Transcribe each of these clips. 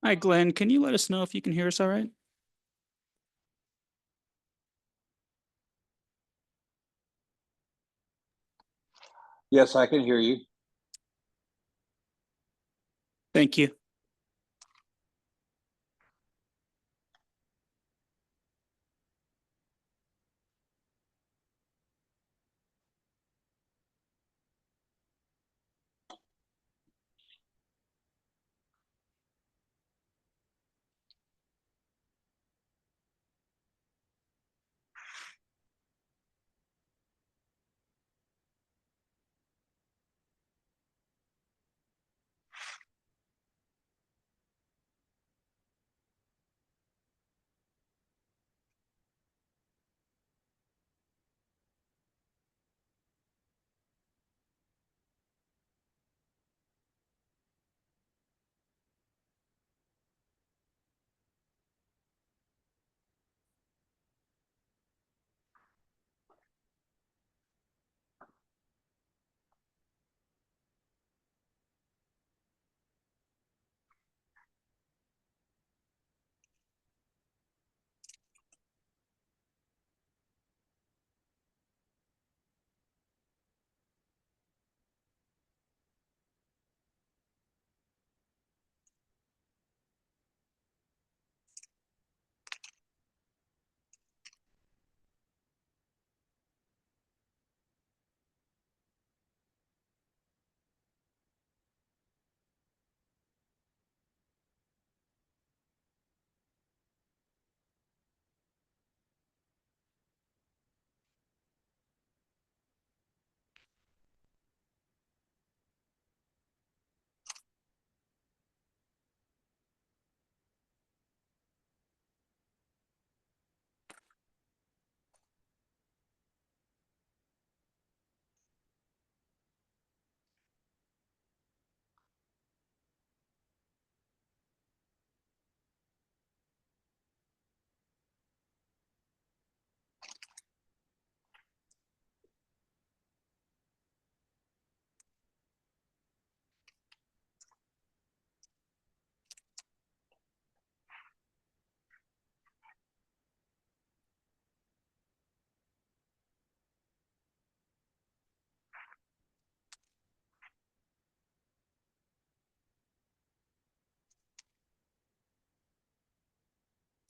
Hi, Glenn. Can you let us know if you can hear us all right? Yes, I can hear you. Thank you.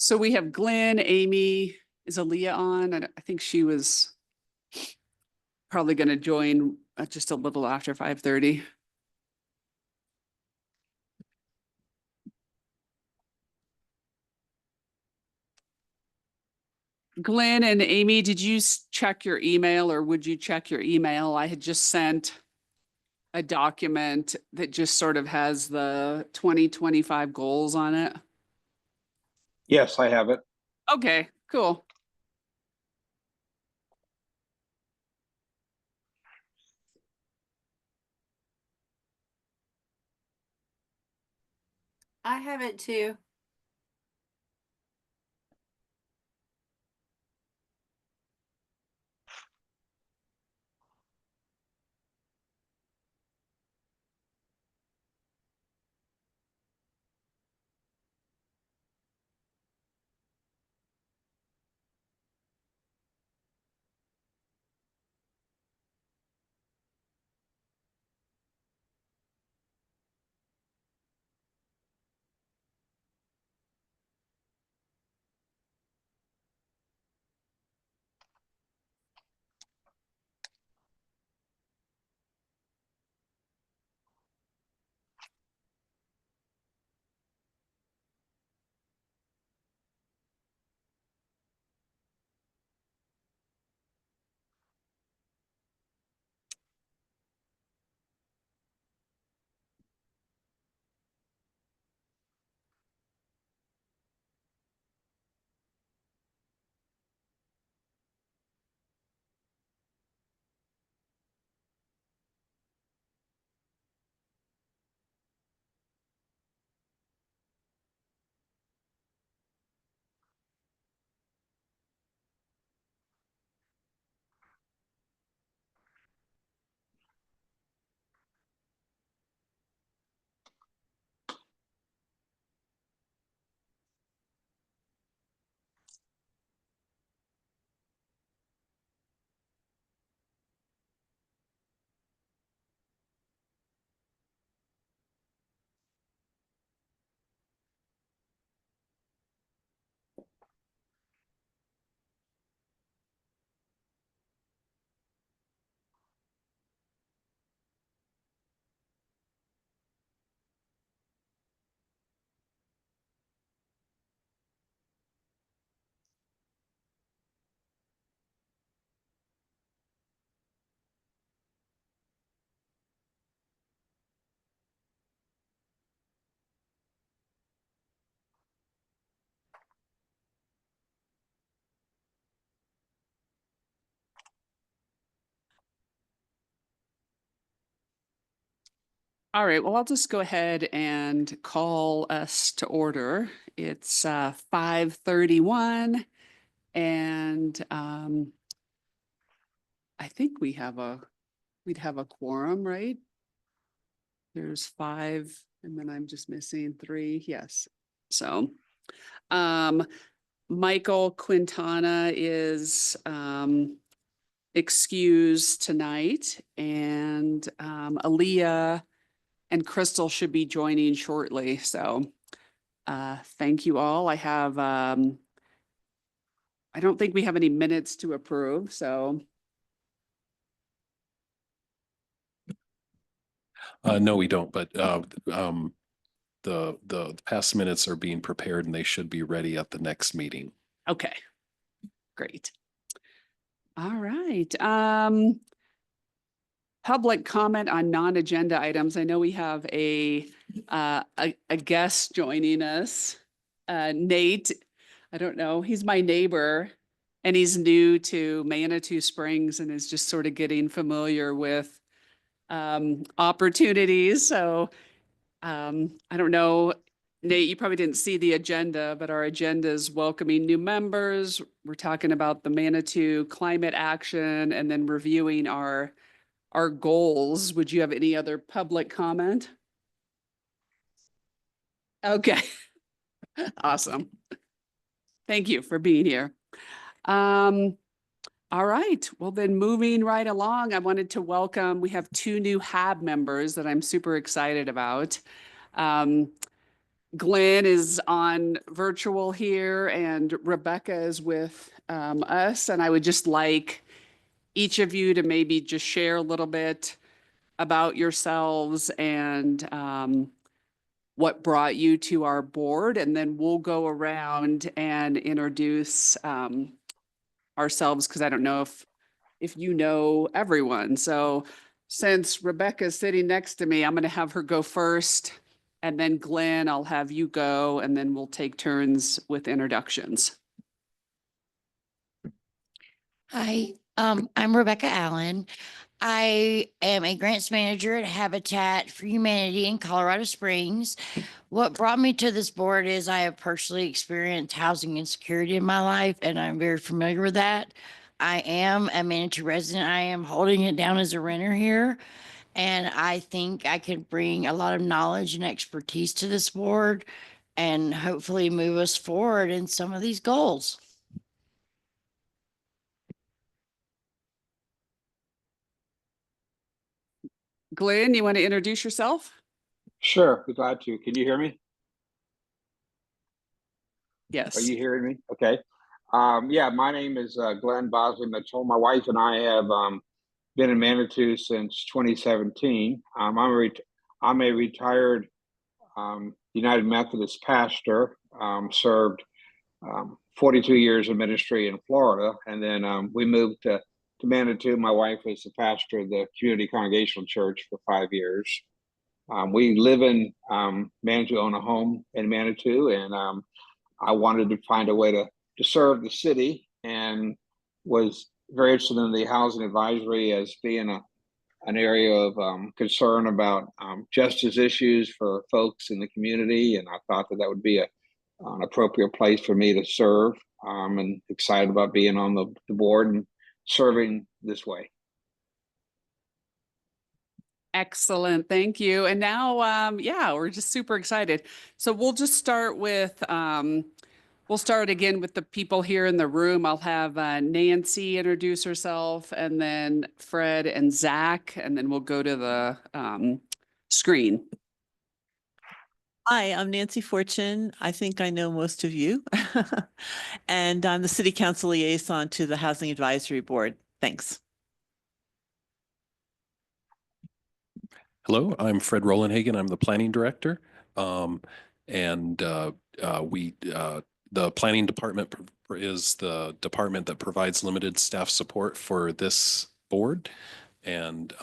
So we have Glenn, Amy, is Aaliyah on? I think she was probably going to join just a little after 5:30. Glenn and Amy, did you check your email or would you check your email? I had just sent a document that just sort of has the 2025 goals on it. Yes, I have it. Okay, cool. I have it too. All right, well, I'll just go ahead and call us to order. It's 5:31 and I think we'd have a quorum, right? There's 5 and then I'm just missing 3. Yes. So um Michael Quintana is excused tonight, and Aaliyah and Crystal should be joining shortly. So thank you all. I don't think we have any minutes to approve, so. No, we don't, but the past minutes are being prepared and they should be ready at the next meeting. Okay, great. All right. Public comment on non-agenda items. I know we have a guest joining us. Nate, I don't know, he's my neighbor and he's new to Manitou Springs and is just sort of getting familiar with opportunities. So I don't know, Nate, you probably didn't see the agenda, but our agenda is welcoming new members. We're talking about the Manitou climate action and then reviewing our goals. Would you have any other public comment? Okay. Awesome. Thank you for being here. All right. Well, then moving right along, I wanted to welcome, we have 2 new HAB members that I'm super excited about. Glenn is on virtual here and Rebecca is with us. And I would just like each of you to maybe just share a little bit about yourselves and what brought you to our board. And then we'll go around and introduce ourselves, because I don't know if you know everyone. So since Rebecca's sitting next to me, I'm going to have her go first. And then Glenn, I'll have you go, and then we'll take turns with introductions. Hi, I'm Rebecca Allen. I am a grants manager at Habitat for Humanity in Colorado Springs. What brought me to this board is I have personally experienced housing insecurity in my life, and I'm very familiar with that. I am a Manitou resident. I am holding it down as a renter here. And I think I could bring a lot of knowledge and expertise to this board and hopefully move us forward in some of these goals. Glenn, you want to introduce yourself? Sure, be glad to. Can you hear me? Yes. Are you hearing me? Okay. Yeah, my name is Glenn Bosley Mitchell. My wife and I have been in Manitou since 2017. I'm a retired United Methodist pastor, served 42 years of ministry in Florida, and then we moved to Manitou. My wife was the pastor of the Community Congregational Church for 5 years. We live in Manitou, own a home in Manitou, and I wanted to find a way to serve the city, and was very interested in the housing advisory as being an area of concern about justice issues for folks in the community. And I thought that would be an appropriate place for me to serve, and excited about being on the board and serving this way. Excellent. Thank you. And now, yeah, we're just super excited. So we'll just start with, we'll start again with the people here in the room. I'll have Nancy introduce herself, and then Fred and Zach, and then we'll go to the screen. Hi, I'm Nancy Fortune. I think I know most of you. And I'm the City Council liaison to the Housing Advisory Board. Thanks. Hello, I'm Fred Rolandhagen. I'm the planning director. The planning department is the department that provides limited staff support for this board. And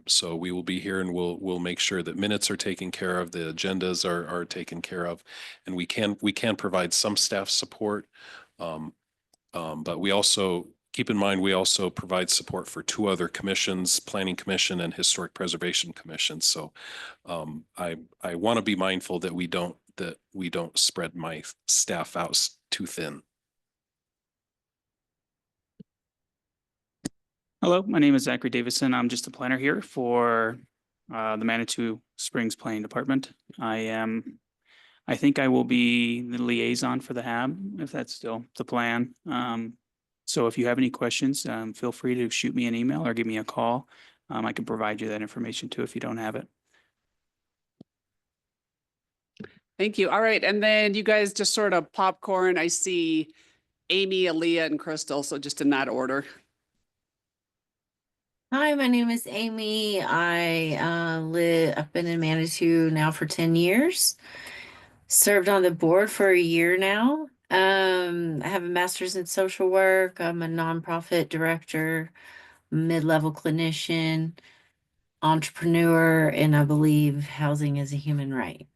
so we will be here, and we'll make sure that minutes are taken care of, the agendas are taken care of, and we can provide some staff support. But we also keep in mind, we also provide support for 2 other commissions, Planning Commission and Historic Preservation Commission. So I want to be mindful that we don't spread my staff out too thin. Hello, my name is Zachary Davison. I'm just a planner here for the Manitou Springs Planning Department. I think I will be the liaison for the HAB, if that's still the plan. So if you have any questions, feel free to shoot me an email or give me a call. I can provide you that information too if you don't have it. Thank you. All right. And then you guys just sort of popcorn. I see Amy, Aaliyah, and Crystal. So just in that order. Hi, my name is Amy. I've been in Manitou now for 10 years. Served on the board for a year now. I have a master's in social work. I'm a nonprofit director, mid-level clinician, entrepreneur, and I believe housing is a human right.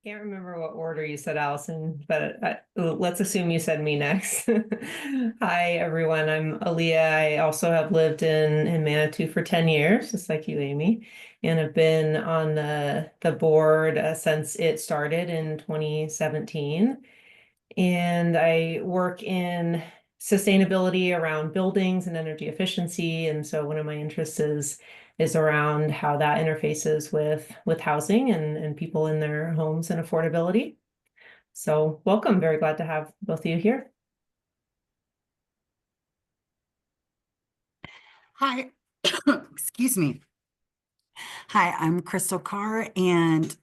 Can't remember what order you said, Allison, but let's assume you said me next. Hi, everyone. I'm Aaliyah. I also have lived in Manitou for 10 years, just like you, Amy, and have been on the board since it started in 2017. And I work in sustainability around buildings and energy efficiency. And so one of my interests is around how that interfaces with housing and people in their homes and affordability. So welcome, very glad to have both of you here. Hi, excuse me. Hi, I'm Crystal Carr, and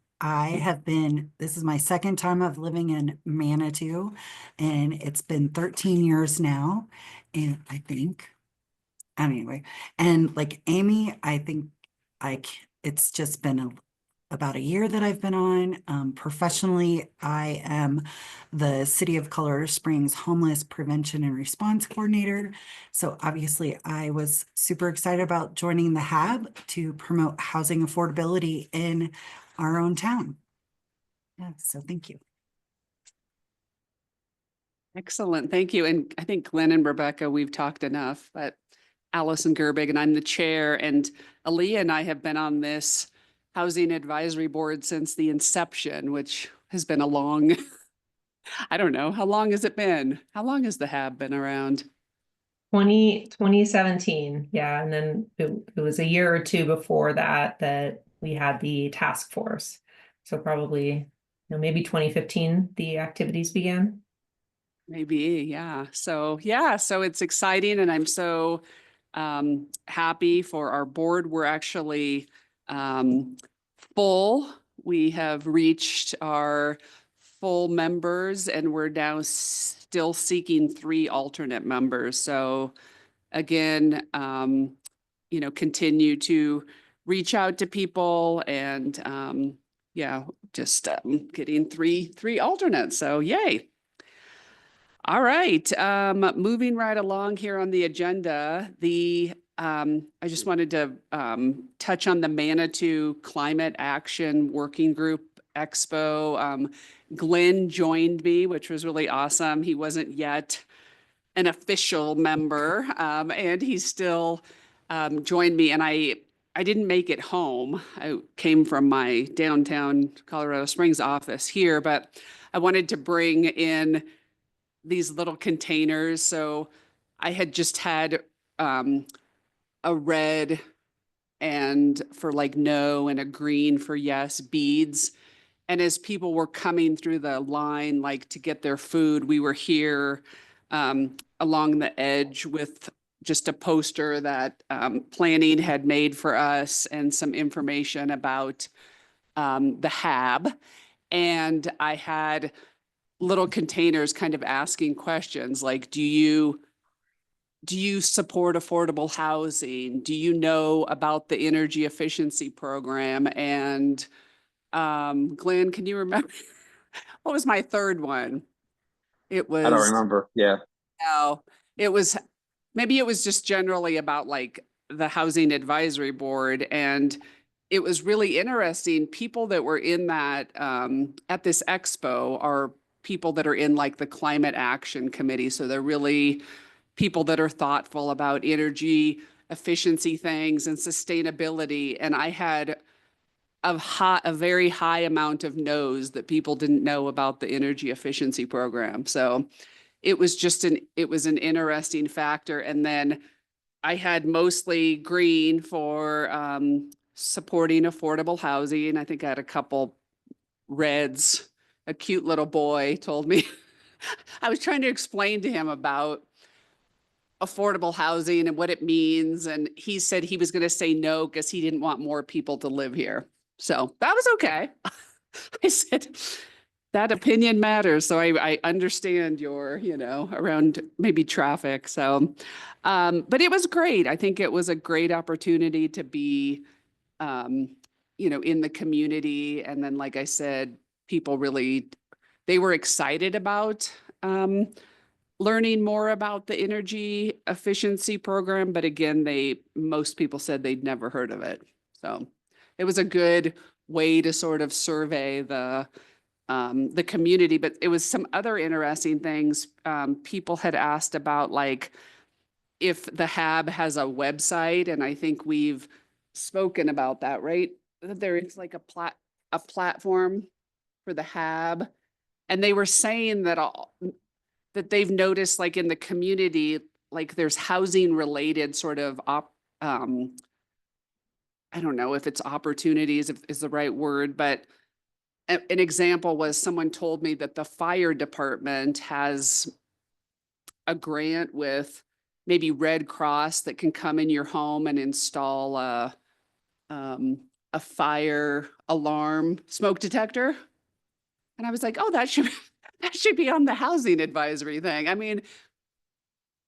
this is my second time of living in Manitou, and it's been 13 years now, and anyway, and like Amy, I think it's just been about a year that I've been on. Professionally, I am the City of Colorado Springs Homeless Prevention and Response Coordinator. So obviously I was super excited about joining the HAB to promote housing affordability in our own town. Yeah, so thank you. Excellent. Thank you. And I think Glenn and Rebecca, we've talked enough, but Allison Gerbig, and I'm the chair, and Aaliyah and I have been on this Housing Advisory Board since the inception, which has been a long, I don't know, how long has it been? How long has the HAB been around? 2017. Yeah. And then it was a year or two before that we had the task force. So probably, maybe 2015, the activities began. Maybe, yeah. So it's exciting, and I'm so happy for our board. We're actually full. We have reached our full members, and we're now still seeking 3 alternate members. So again, continue to reach out to people, and just getting three alternates. So yay. All right, moving right along here on the agenda, I just wanted to touch on the Manitou Climate Action Working Group Expo. Glenn joined me, which was really awesome. He wasn't yet an official member, and he still joined me, and I didn't make it home. I came from my downtown Colorado Springs office here, but I wanted to bring in these little containers. So I had just had a red and for like no and a green for yes beads. And as people were coming through the line, like to get their food, we were here along the edge with just a poster that planning had made for us and some information about the HAB. And I had little containers kind of asking questions like, do you support affordable housing? Do you know about the energy efficiency program? And Glenn, can you remember what was my third one? It was, I don't remember. Yeah. No, maybe it was just generally about like the Housing Advisory Board. And it was really interesting. People that were in that at this expo are people that are in like the climate action committee. So they're really people that are thoughtful about energy efficiency things and sustainability. And I had a very high amount of no's that people didn't know about the energy efficiency program. So it was just it was an interesting factor. And then I had mostly green for supporting affordable housing. I think I had a couple reds. A cute little boy told me, I was trying to explain to him about affordable housing and what it means. And he said he was going to say no because he didn't want more people to live here. So that was okay. I said, that opinion matters. So I understand your, around maybe traffic. So, but it was great. I think it was a great opportunity to be, in the community. And then, like I said, people really, they were excited about, learning more about the energy efficiency program. But again, most people said they'd never heard of it. So it was a good way to sort of survey the community. But it was some other interesting things. People had asked about like if the HAB has a website, and I think we've spoken about that, right? That there is like a platform for the HAB, and they were saying that that they've noticed like in the community, like there's housing related sort of I don't know if it's opportunities is the right word, but an example was someone told me that the fire department has a grant with maybe Red Cross that can come in your home and install a fire alarm smoke detector. And I was like, oh, that should be on the housing advisory thing. I mean,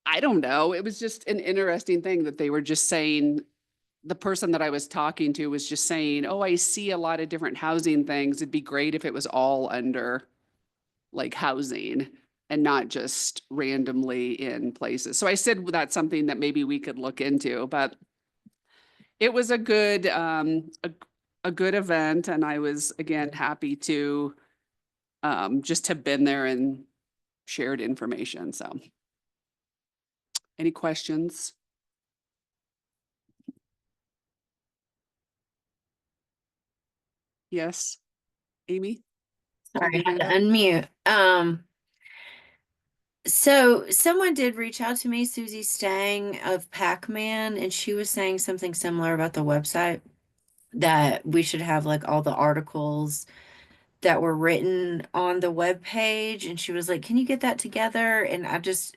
I don't know. It was just an interesting thing that they were just saying. The person that I was talking to was just saying, oh, I see a lot of different housing things. It'd be great if it was all under like housing and not just randomly in places. So I said that's something that maybe we could look into, but it was a good a good event. And I was, again, happy to just have been there and shared information. So any questions? Yes, Amy? Sorry, I had to unmute. So someone did reach out to me, Susie Stang of Pac-Man, and she was saying something similar about the website, that we should have like all the articles that were written on the web page. And she was like, can you get that together? And I just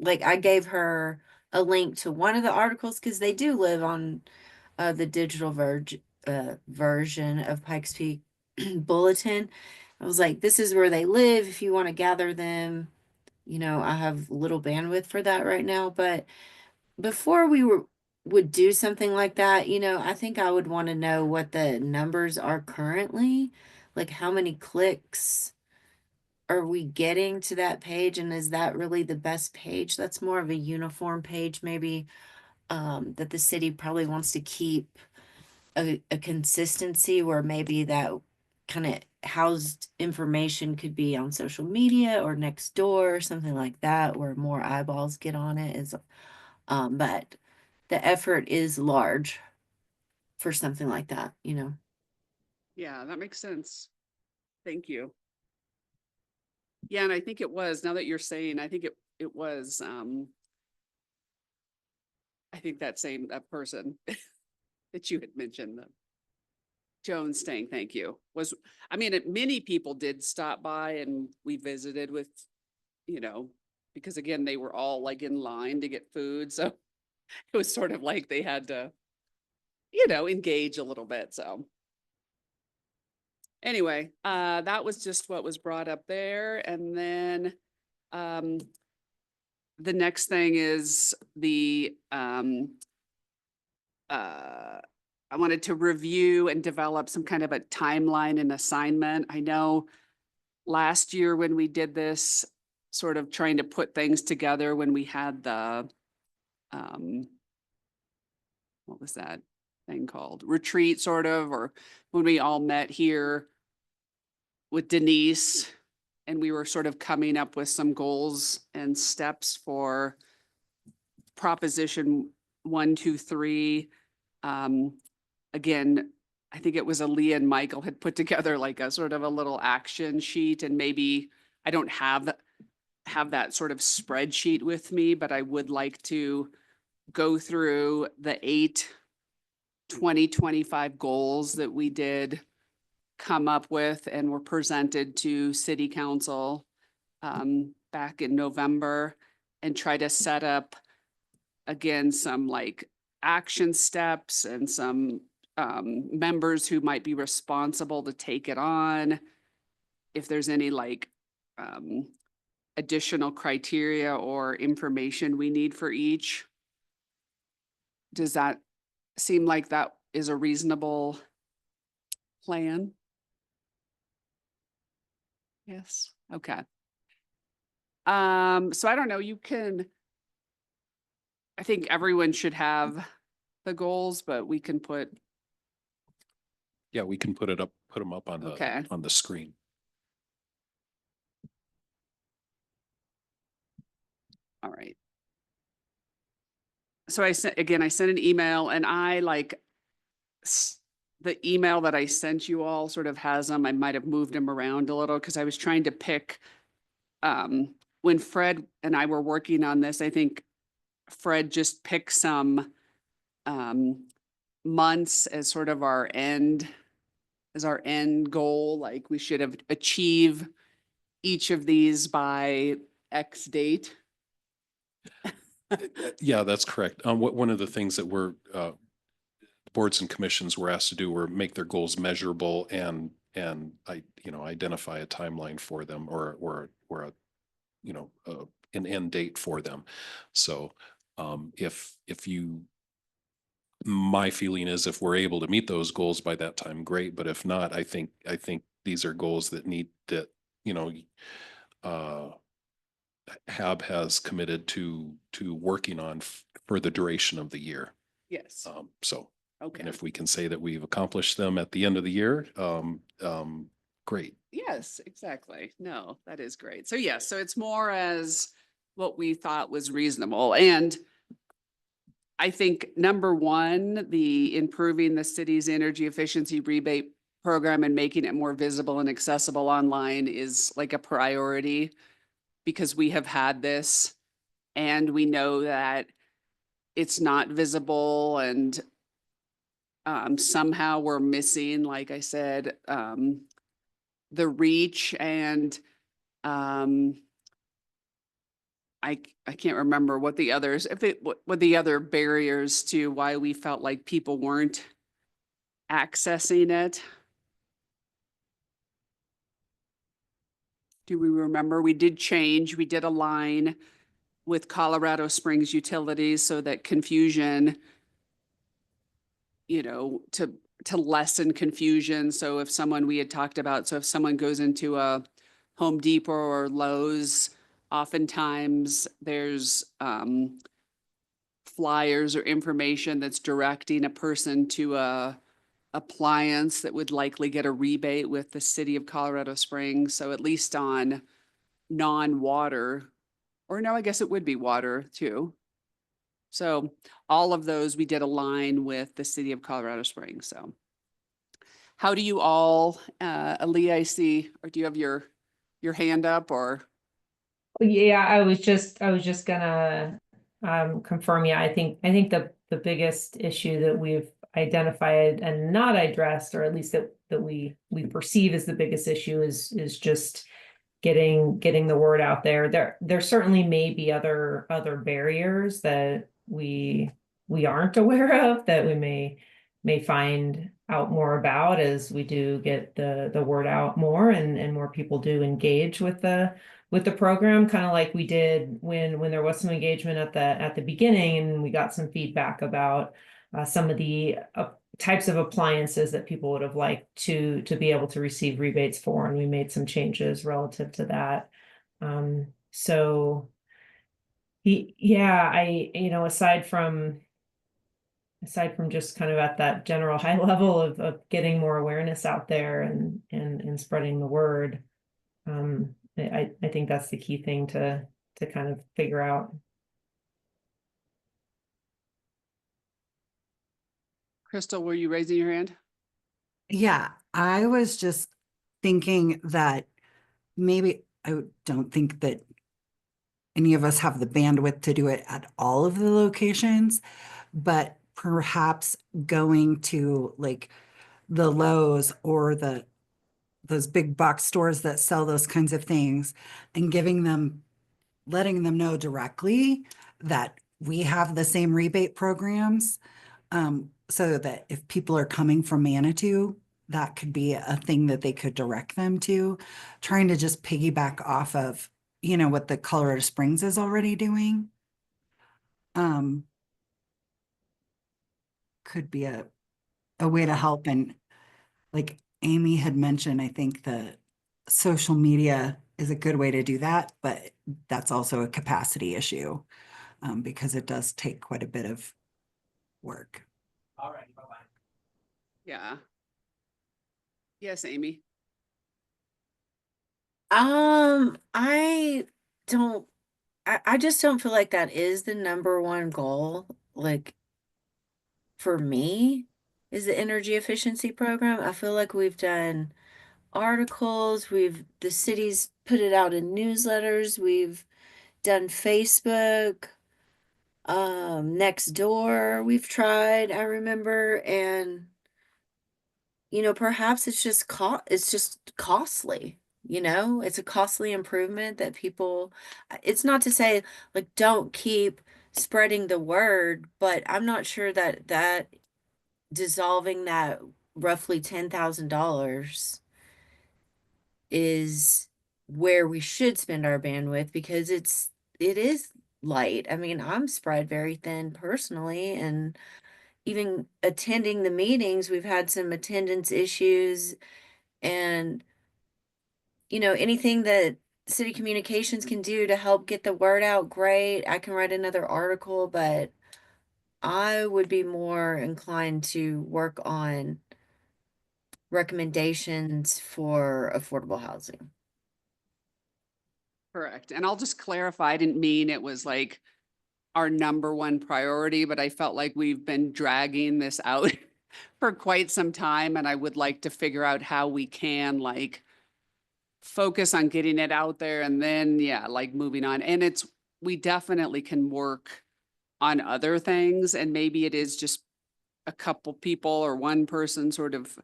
I gave her a link to one of the articles because they do live on the digital version of Pikes Peak Bulletin. I was like, this is where they live. If you want to gather them, I have little bandwidth for that right now. But before would do something like that, I think I would want to know what the numbers are currently, like how many clicks are we getting to that page, and is that really the best page? That's more of a uniform page, maybe, that the city probably wants to keep a consistency where maybe that kind of housed information could be on social media or next door or something like that, where more eyeballs get on it. But the effort is large for something like that, Yeah, that makes sense. Thank you. Yeah, and I think it was, now that you're saying, I think it was, I think that person that you had mentioned, Joan Stang, thank you, was, I mean, many people did stop by and we visited with, because again, they were all like in line to get food. So it was sort of like they had to, engage a little bit. So anyway, that was just what was brought up there. And then the next thing is I wanted to review and develop some kind of a timeline and assignment. I know last year when we did this, sort of trying to put things together when we had the, what was that thing called? Retreat, sort of, or when we all met here with Denise and we were sort of coming up with some goals and steps for proposition 1, 2, 3. Again, I think it was Aaliyah and Michael had put together like a sort of a little action sheet, and maybe I don't have that sort of spreadsheet with me, but I would like to go through the 8 2025 goals that we did come up with and were presented to city council back in November, and try to set up again some like action steps and some members who might be responsible to take it on. If there's any like additional criteria or information we need for each. Does that seem like that is a reasonable plan? Yes, okay. So I don't know, I think everyone should have the goals, but we can put, Yeah, we can put them up Okay. on the screen. all right. So I sent an email, and I like the email that I sent you all sort of has them. I might have moved them around a little because I was trying to pick, when Fred and I were working on this, I think Fred just picked some months as sort of our end goal. Like we should have achieved each of these by X date. Yeah, that's correct. One of the things that boards and commissions were asked to do were make their goals measurable and identify a timeline for them or an end date for them. So my feeling is if we're able to meet those goals by that time, great. But if not, I think these are goals that HAB has committed to working on for the duration of the year. Yes. Okay. And if we can say that we've accomplished them at the end of the year, great. Yes, exactly. No, that is great. So yes, so it's more as what we thought was reasonable. And I think number one, the improving the city's energy efficiency rebate program and making it more visible and accessible online is like a priority, because we have had this and we know that it's not visible, and somehow we're missing, like I said, the reach, and I can't remember what the others, what the other barriers to why we felt like people weren't accessing it. Do we remember? We did align with Colorado Springs Utilities so that confusion, to lessen confusion. So if someone, we had talked about, so if someone goes into a Home Depot or Lowe's, oftentimes there's flyers or information that's directing a person to a appliance that would likely get a rebate with the city of Colorado Springs. So at least on non-water, or no, I guess it would be water too. So all of those we did align with the city of Colorado Springs. So how do you all, Aaliyah, I see, or do you have your hand up, or? Yeah, I was just gonna confirm. Yeah, I think the biggest issue that we've identified and not addressed, or at least that we perceive as the biggest issue, is just getting the word out there. There certainly may be other barriers that we aren't aware of, that we may find out more about as we do get the word out more, and more people do engage with the program, kind of like we did when there was some engagement at the beginning, and we got some feedback about some of the types of appliances that people would have liked to be able to receive rebates for, and we made some changes relative to that. So aside from just kind of at that general high level of getting more awareness out there and spreading the word, I think that's the key thing to kind of figure out. Crystal, were you raising your hand? Yeah, I was just thinking that maybe I don't think that any of us have the bandwidth to do it at all of the locations, but perhaps going to like the Lowe's or those big box stores that sell those kinds of things and letting them know directly that we have the same rebate programs. So that if people are coming from Manitou, that could be a thing that they could direct them to, trying to just piggyback off of, what the Colorado Springs is already doing. Could be a way to help. And like Amy had mentioned, I think the social media is a good way to do that, but that's also a capacity issue, because it does take quite a bit of work. All right, bye-bye. Yeah. Yes, Amy. I don't, I just don't feel like that is the number one goal. Like for me, is the energy efficiency program. I feel like we've done articles, the city's put it out in newsletters, we've done Facebook, next door, we've tried, I remember, and perhaps it's just costly. It's a costly improvement that people, it's not to say like don't keep spreading the word, but I'm not sure that dissolving that roughly $10,000 is where we should spend our bandwidth, because it is light. I mean, I'm spread very thin personally, and even attending the meetings, we've had some attendance issues, and anything that city communications can do to help get the word out, great. I can write another article, but I would be more inclined to work on recommendations for affordable housing. Correct. And I'll just clarify, I didn't mean it was like our number one priority, but I felt like we've been dragging this out for quite some time. And I would like to figure out how we can like focus on getting it out there and then, yeah, like moving on. And we definitely can work on other things. And maybe it is just a couple people or one person sort of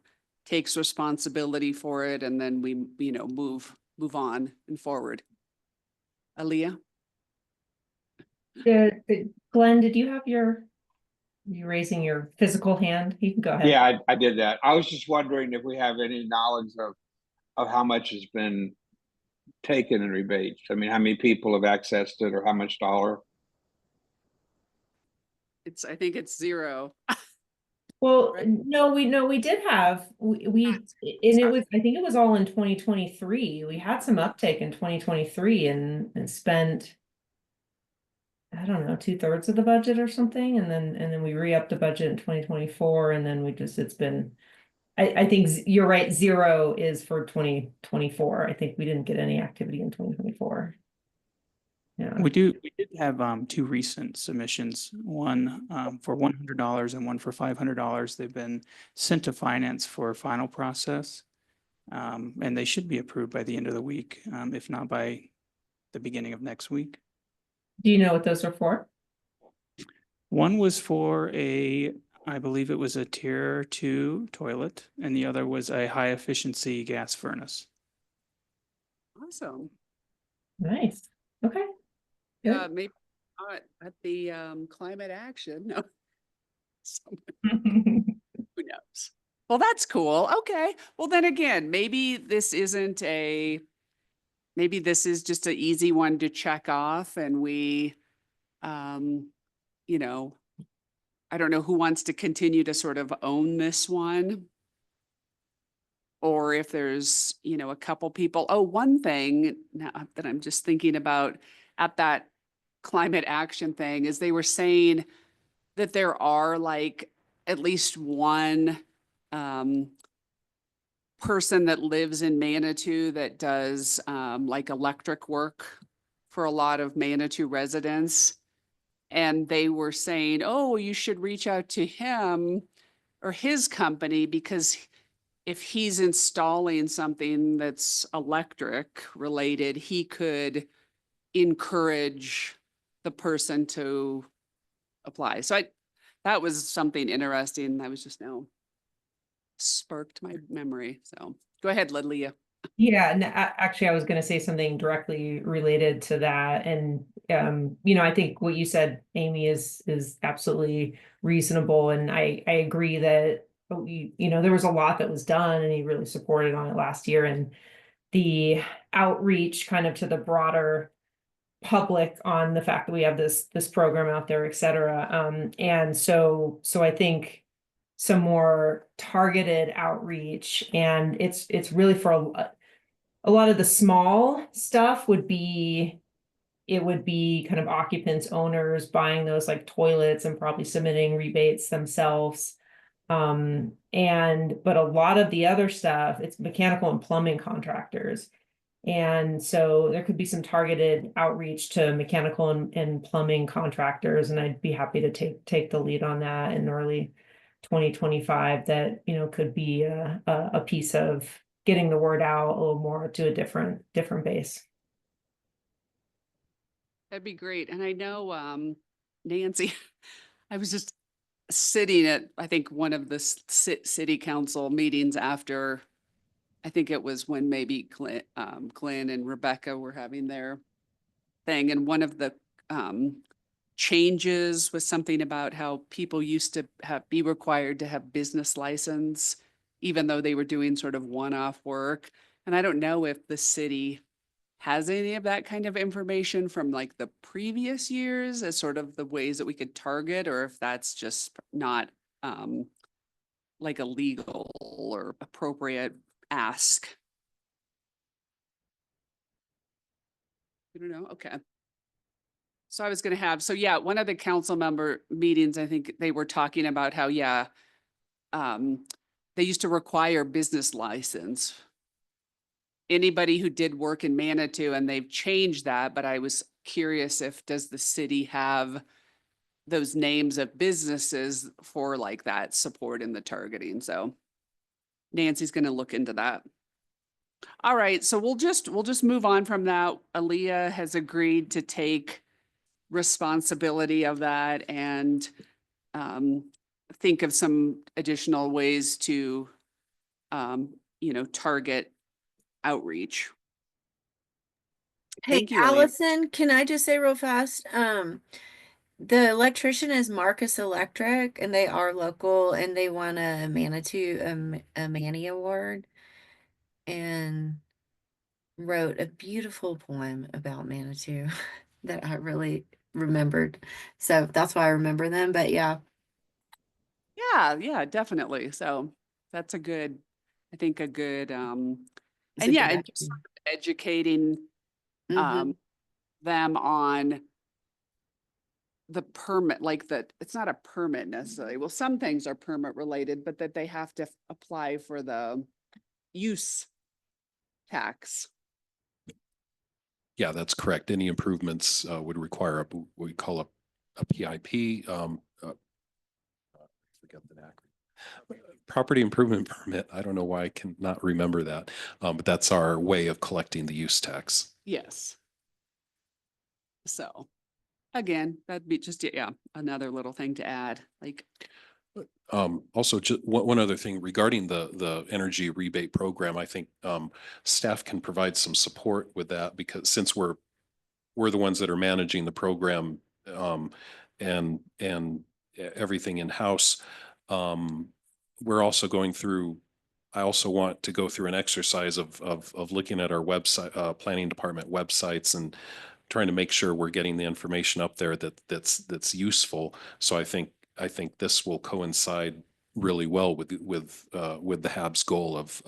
takes responsibility for it. And then we, move on and forward. Aaliyah? Glenn, did you have you raising your physical hand? You can go ahead. Yeah, I did that. I was just wondering if we have any knowledge of how much has been taken in rebates. I mean, how many people have accessed it or how much dollar? I think it's 0. Well, Right. no, we did have, and it was, I think it was all in 2023. We had some uptake in 2023 and spent, I don't know, 2/3 of the budget or something. And then we re-upped the budget in 2024. And then it's been, I think you're right. 0 is for 2024. I think we didn't get any activity in 2024. Yeah. We did have 2 recent submissions, one for $100 and one for $500. They've been sent to finance for final process. And they should be approved by the end of the week, if not by the beginning of next week. Do you know what those are for? One was for I believe it was a tier 2 toilet, and the other was a high efficiency gas furnace. Awesome. Nice. Okay. Good. Maybe not at the climate action. No. Who knows? Well, that's cool. Okay. Well, then again, maybe this is just an easy one to check off, and we, I don't know who wants to continue to sort of own this one. Or if there's, a couple people. Oh, one thing now that I'm just thinking about at that climate action thing is they were saying that there are like at least one person that lives in Manitou that does like electric work for a lot of Manitou residents. And they were saying, oh, you should reach out to him or his company because if he's installing something that's electric related, he could encourage the person to apply. So that was something interesting. I was just now sparked my memory. So go ahead, Lelia. Yeah, and actually, I was going to say something directly related to that, and you know, I think what you said, Amy, is absolutely reasonable, and I agree that you know there was a lot that was done, and he really supported on it last year, and the outreach kind of to the broader public on the fact that we have this program out there, et cetera. And so I think some more targeted outreach, and it's really for a lot of the small stuff would be, it would be kind of occupants, owners buying those like toilets and probably submitting rebates themselves. But a lot of the other stuff, it's mechanical and plumbing contractors. And so there could be some targeted outreach to mechanical and plumbing contractors, and I'd be happy to take the lead on that in early 2025. That, you know, could be a piece of getting the word out a little more to a different base. That'd be great. And I know, Nancy, I was just sitting at, I think, one of the city council meetings after, I think it was when maybe Clint and Rebecca were having their thing. And one of the changes was something about how people used to be required to have business license, even though they were doing sort of one-off work. And I don't know if the city has any of that kind of information from like the previous years as sort of the ways that we could target, or if that's just not like a legal or appropriate ask. I don't know. Okay. So I was going to have, so yeah, one of the council member meetings, I think they were talking about how, yeah, they used to require business license. Anybody who did work in Manitou, and they've changed that, but I was curious if, does the city have those names of businesses for like that support in the targeting? So Nancy's going to look into that. All right, so we'll just move on from that. Aaliyah has agreed to take responsibility of that and think of some additional ways to, you know, target outreach. Hey, Thank you, Aaliyah. Allison, can I just say real fast? The electrician is Marcus Electric, and they are local, and they won a Manitou, a Manny Award, and wrote a beautiful poem about Manitou that I really remembered. So that's why I remember them. But yeah. Yeah, definitely. So that's a good, I think a good, it's and a yeah, good and just idea. sort of educating Mhm. them on the permit, like that it's not a permit necessarily. Well, some things are permit related, but that they have to apply for the use tax. Yeah, that's correct. Any improvements would require what we call a PIP. Forget the acronym. Property improvement permit. I don't know why I cannot remember that, but that's our way of collecting the use tax. Yes. So again, that'd be just, yeah, another little thing to add, like. Also, just one other thing regarding the energy rebate program, I think staff can provide some support with that, because since we're the ones that are managing the program and everything in-house, we're also going through, I also want to go through an exercise of looking at our website, planning department websites, and trying to make sure we're getting the information up there that's useful. So I think this will coincide really well with the HAB's goal of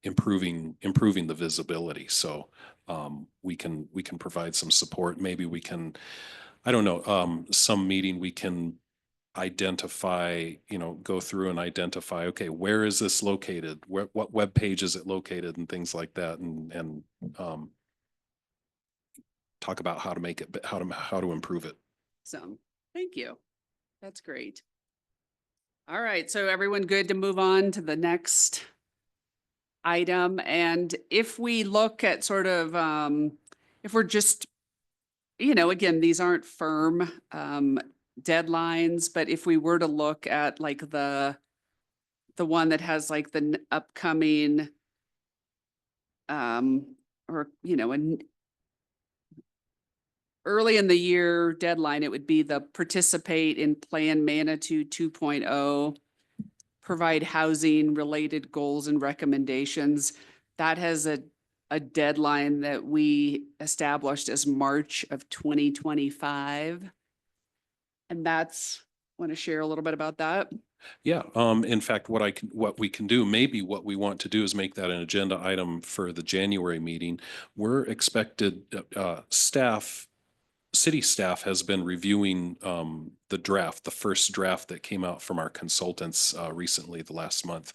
improving the visibility. So we can provide some support. Maybe we can, I don't know, some meeting we can, identify, go through and identify, okay, where is this located? What web page is it located, and things like that, and talk about how to make it, how to improve it. So, thank you. That's great. All right, so everyone good to move on to the next item? And if we look at sort of, if we're just, again, these aren't firm deadlines, but if we were to look at like the one that has like the upcoming, or, an early in the year deadline, it would be the participate in Plan Manitou 2.0, provide housing related goals and recommendations. That has a deadline that we established as March of 2025. And want to share a little bit about that? Yeah, in fact, what we can do, maybe what we want to do is make that an agenda item for the January meeting. We're expected, city staff has been reviewing the first draft that came out from our consultants recently, the last month.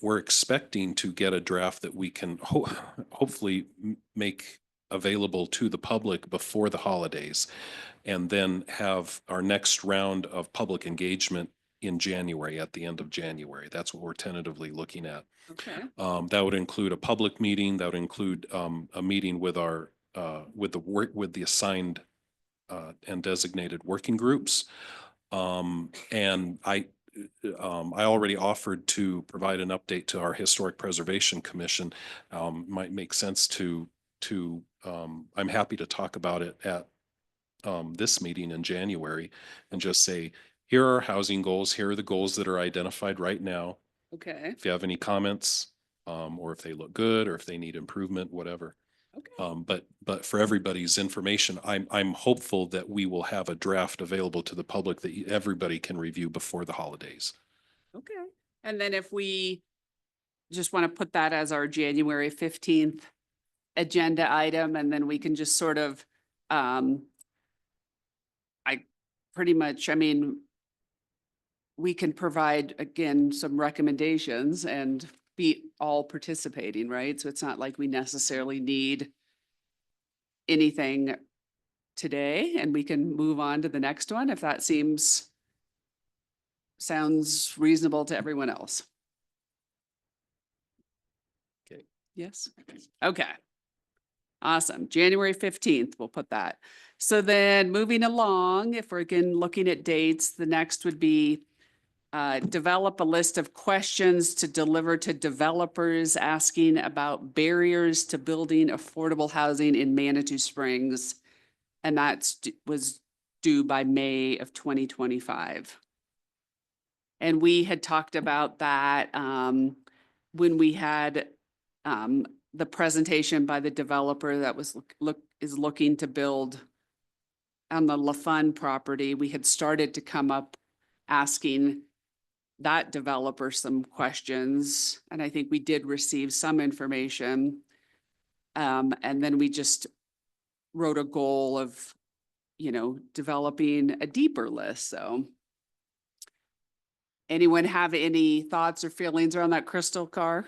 We're expecting to get a draft that we can hopefully make available to the public before the holidays, and then have our next round of public engagement in January, at the end of January. That's what we're tentatively looking at. Okay. That would include a public meeting. That would include a meeting with our with the assigned and designated working groups. And I already offered to provide an update to our Historic Preservation Commission. Might make sense to I'm happy to talk about it at this meeting in January, and just say, here are our housing goals. Here are the goals that are identified right now. Okay. If you have any comments, or if they look good, or if they need improvement, whatever. Okay. But for everybody's information, I'm hopeful that we will have a draft available to the public that everybody can review before the holidays. Okay. And then if we just want to put that as our January 15th agenda item, and then we can just sort of, we can provide, again, some recommendations and be all participating, right? So it's not like we necessarily need anything today, and we can move on to the next one if that sounds reasonable to everyone else. Okay. Yes. Okay. Awesome. January 15th, we'll put that. So then moving along, if we're again looking at dates, the next would be develop a list of questions to deliver to developers asking about barriers to building affordable housing in Manitou Springs. And that was due by May of 2025. And we had talked about that when we had the presentation by the developer that is looking to build on the LaFun property. We had started to come up asking that developer some questions, and I think we did receive some information. And then we just wrote a goal of, developing a deeper list. So anyone have any thoughts or feelings around that, Crystal Carr?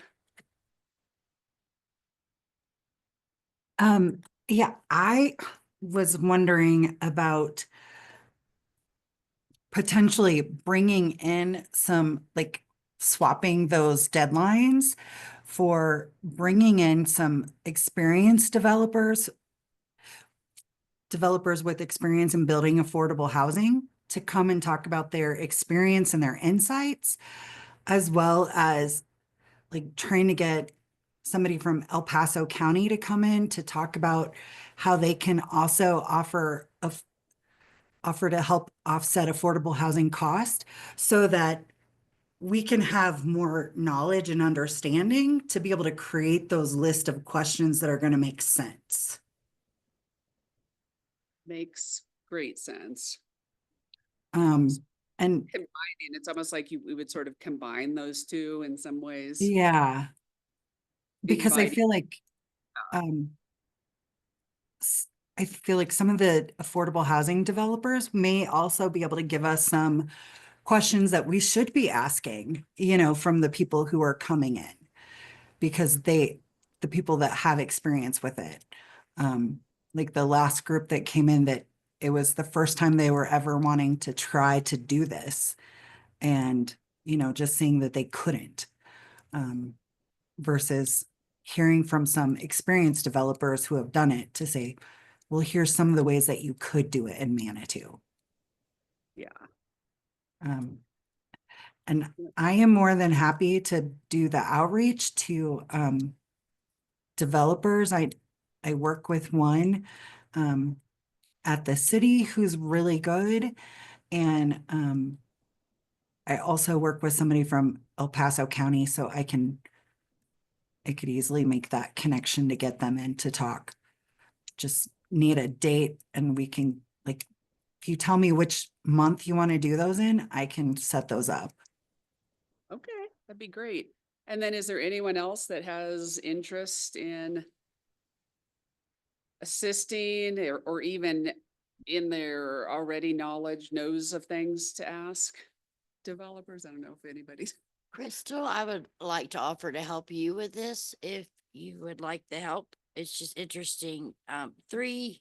Yeah, I was wondering about potentially bringing in some, like, swapping those deadlines for bringing in some experienced developers with experience in building affordable housing to come and talk about their experience and their insights, as well as like trying to get somebody from El Paso County to come in to talk about how they can also offer to help offset affordable housing cost, so that we can have more knowledge and understanding to be able to create those list of questions that are going to make sense. Makes great sense. And Combining, it's almost like we would sort of combine those two in some ways. yeah, because I Inviting- feel like I feel like some of the affordable housing developers may also be able to give us some questions that we should be asking, from the people who are coming in. Because the people that have experience with it. Like the last group that came in, that it was the first time they were ever wanting to try to do this. And, just seeing that they couldn't. Versus hearing from some experienced developers who have done it to say, well, here's some of the ways that you could do it in Manitou. Yeah. And I am more than happy to do the outreach to developers. I work with one at the city who's really good. And I also work with somebody from El Paso County, so I could easily make that connection to get them in to talk. Just need a date, and we can, like, if you tell me which month you want to do those in, I can set those up. Okay, that'd be great. And then is there anyone else that has interest in assisting or even in their already knowledge knows of things to ask developers? I don't know if anybody's. Crystal, I would like to offer to help you with this if you would like the help. It's just interesting. 3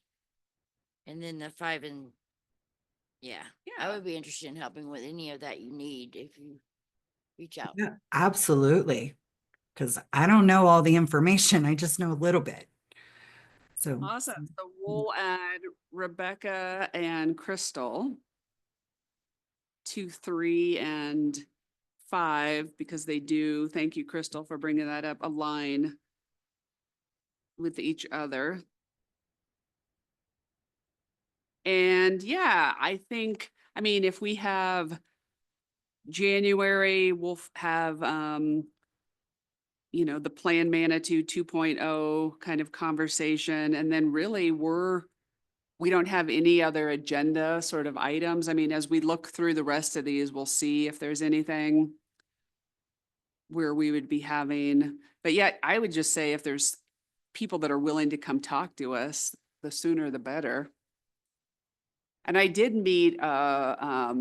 and then the 5 and yeah, I Yeah. would be interested in helping with any of that you need if you reach out. Yeah, absolutely. Because I don't know all the information. I just know a little bit. So Awesome. So we'll add Rebecca and Crystal to 3 and 5 because they do, thank you, Crystal, for bringing that up, align with each other. And yeah, I think, I mean, if we have January, we'll have, the Plan Manitou 2.0 kind of conversation. And then really we don't have any other agenda sort of items. I mean, as we look through the rest of these, we'll see if there's anything where we would be having, but yet I would just say if there's people that are willing to come talk to us, the sooner the better. And I did meet a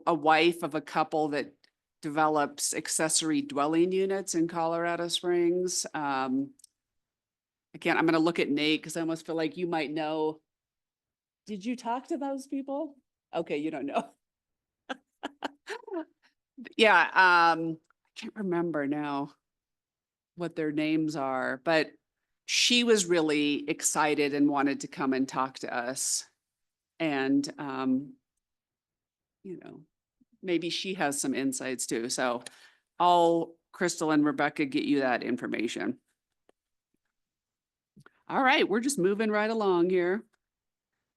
wife of a couple that develops accessory dwelling units in Colorado Springs. Again, I'm going to look at Nate because I almost feel like you might know. Did you talk to those people? Okay, you don't know. Yeah, I can't remember now what their names are, but she was really excited and wanted to come and talk to us. And maybe she has some insights too. So I'll, Crystal and Rebecca, get you that information. All right, we're just moving right along here.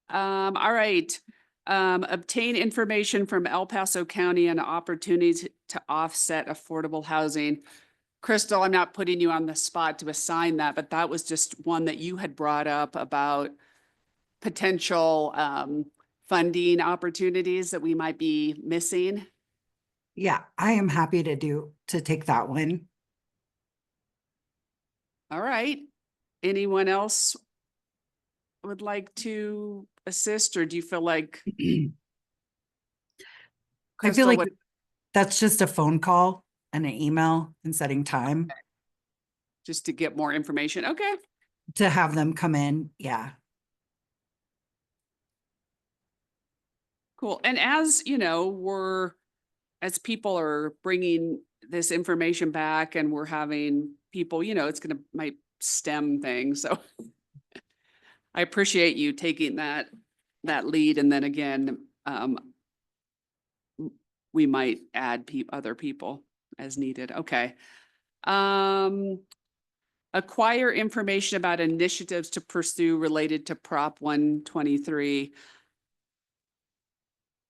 All right. Obtain information from El Paso County on opportunities to offset affordable housing. Crystal, I'm not putting you on the spot to assign that, but that was just one that you had brought up about potential funding opportunities that we might be missing. yeah, I am happy to take that one. All right. Anyone else would like to assist, or do you feel like I Crystal feel like would- that's just a phone call and an email and setting time just to get more information? Okay. to have them come in. Yeah. Cool. And as as people are bringing this information back and we're having people, might stem things. So I appreciate you taking that lead. And then again, we might add other people as needed. Okay. Acquire information about initiatives to pursue related to Prop 123.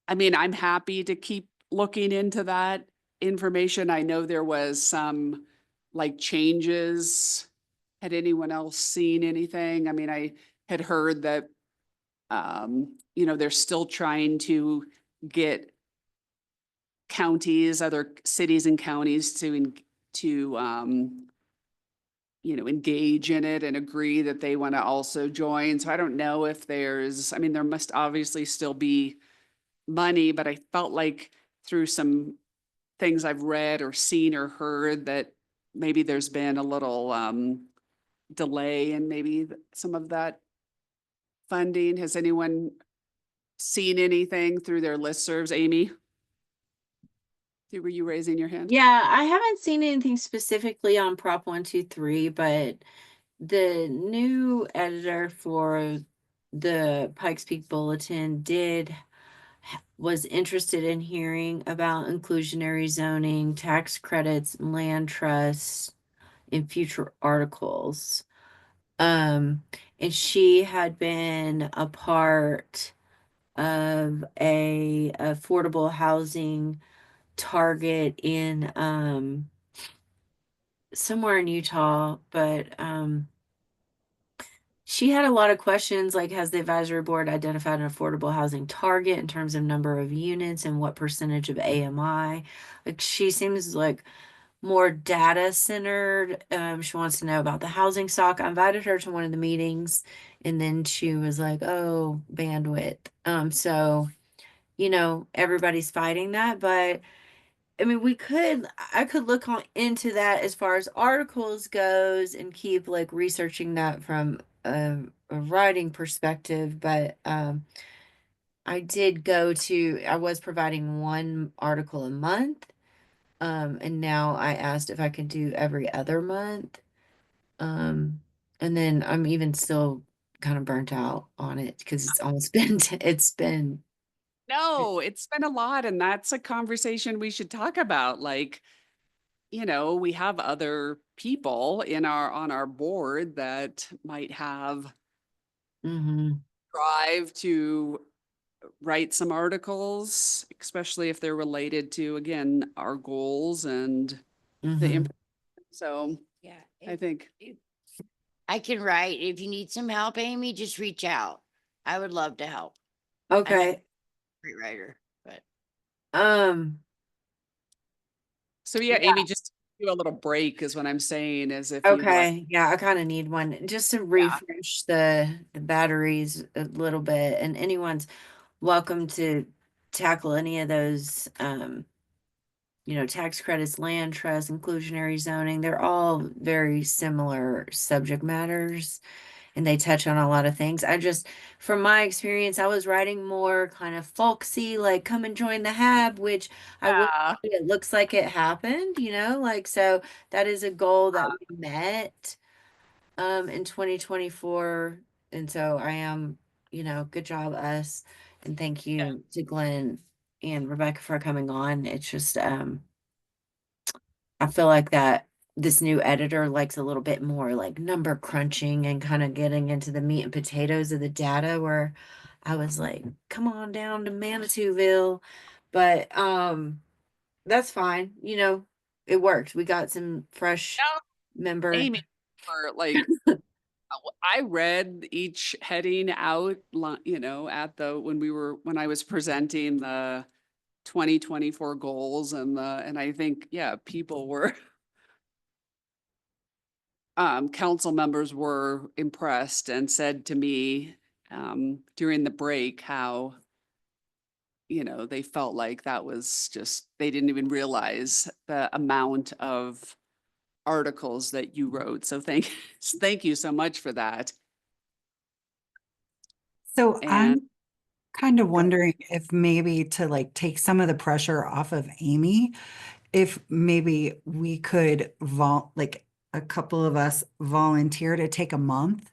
I mean, I'm happy to keep looking into that information. I know there was some changes. Had anyone else seen anything? I mean, I had heard that, they're still trying to get counties, other cities and counties to engage in it and agree that they want to also join. So I don't know if I mean, there must obviously still be money, but I felt like through some things I've read or seen or heard that maybe there's been a little delay in maybe some of that funding. Has anyone seen anything through their listservs? Amy? Were you raising your hand? Yeah, I haven't seen anything specifically on Prop 123, but the new editor for the Pikes Peak Bulletin was interested in hearing about inclusionary zoning, tax credits, land trusts in future articles. And she had been a part of a affordable housing target in somewhere in Utah, but she had a lot of questions like, has the advisory board identified an affordable housing target in terms of number of units and what percentage of AMI? Like, she seems like more data centered. She wants to know about the housing stock. I invited her to one of the meetings and then she was like, oh, bandwidth. So, everybody's fighting that, but I mean, I could look into that as far as articles goes and keep like researching that from a writing perspective. But I was providing one article a month. And now I asked if I could do every other month. And then I'm even still kind of burnt out on it because it's almost been. No, it's been a lot, and that's a conversation we should talk about. Like, we have other people on our board that might have Mhm. drive to write some articles, especially if they're related to, again, our goals and the Mhm. so Yeah. I think I can write. If you need some help, Amy, just reach out. I would love to help. Okay. Great writer, but Um, so. Yeah, Yeah. Amy, just do a little break is what I'm saying. Is if you'd like, okay. Yeah, I kind of need one just to refresh the batteries a little bit. And anyone's welcome to tackle any of those tax credits, land trust, inclusionary zoning. They're all very similar subject matters and they touch on a lot of things. From my experience, I was writing more kind of folksy, like come and join the HAB, which I will. yeah, It looks like it happened, so that is a goal that we met in 2024. And so I am, good job us. And thank yeah, you to Glenn and Rebecca for coming on. It's just I feel like that this new editor likes a little bit more like number crunching and kind of getting into the meat and potatoes of the data where I was like, come on down to Manitowville. But that's fine. It worked. We got some fresh member. Amy, for like I read each heading out, at when I was presenting the 2024 goals and I think, yeah, people were, council members were impressed and said to me, during the break how, they felt like that was just, they didn't even realize the amount of articles that you wrote. So thank you so much for that. So And I'm kind of wondering if maybe to like take some of the pressure off of Amy, if maybe we could like a couple of us volunteer to take a month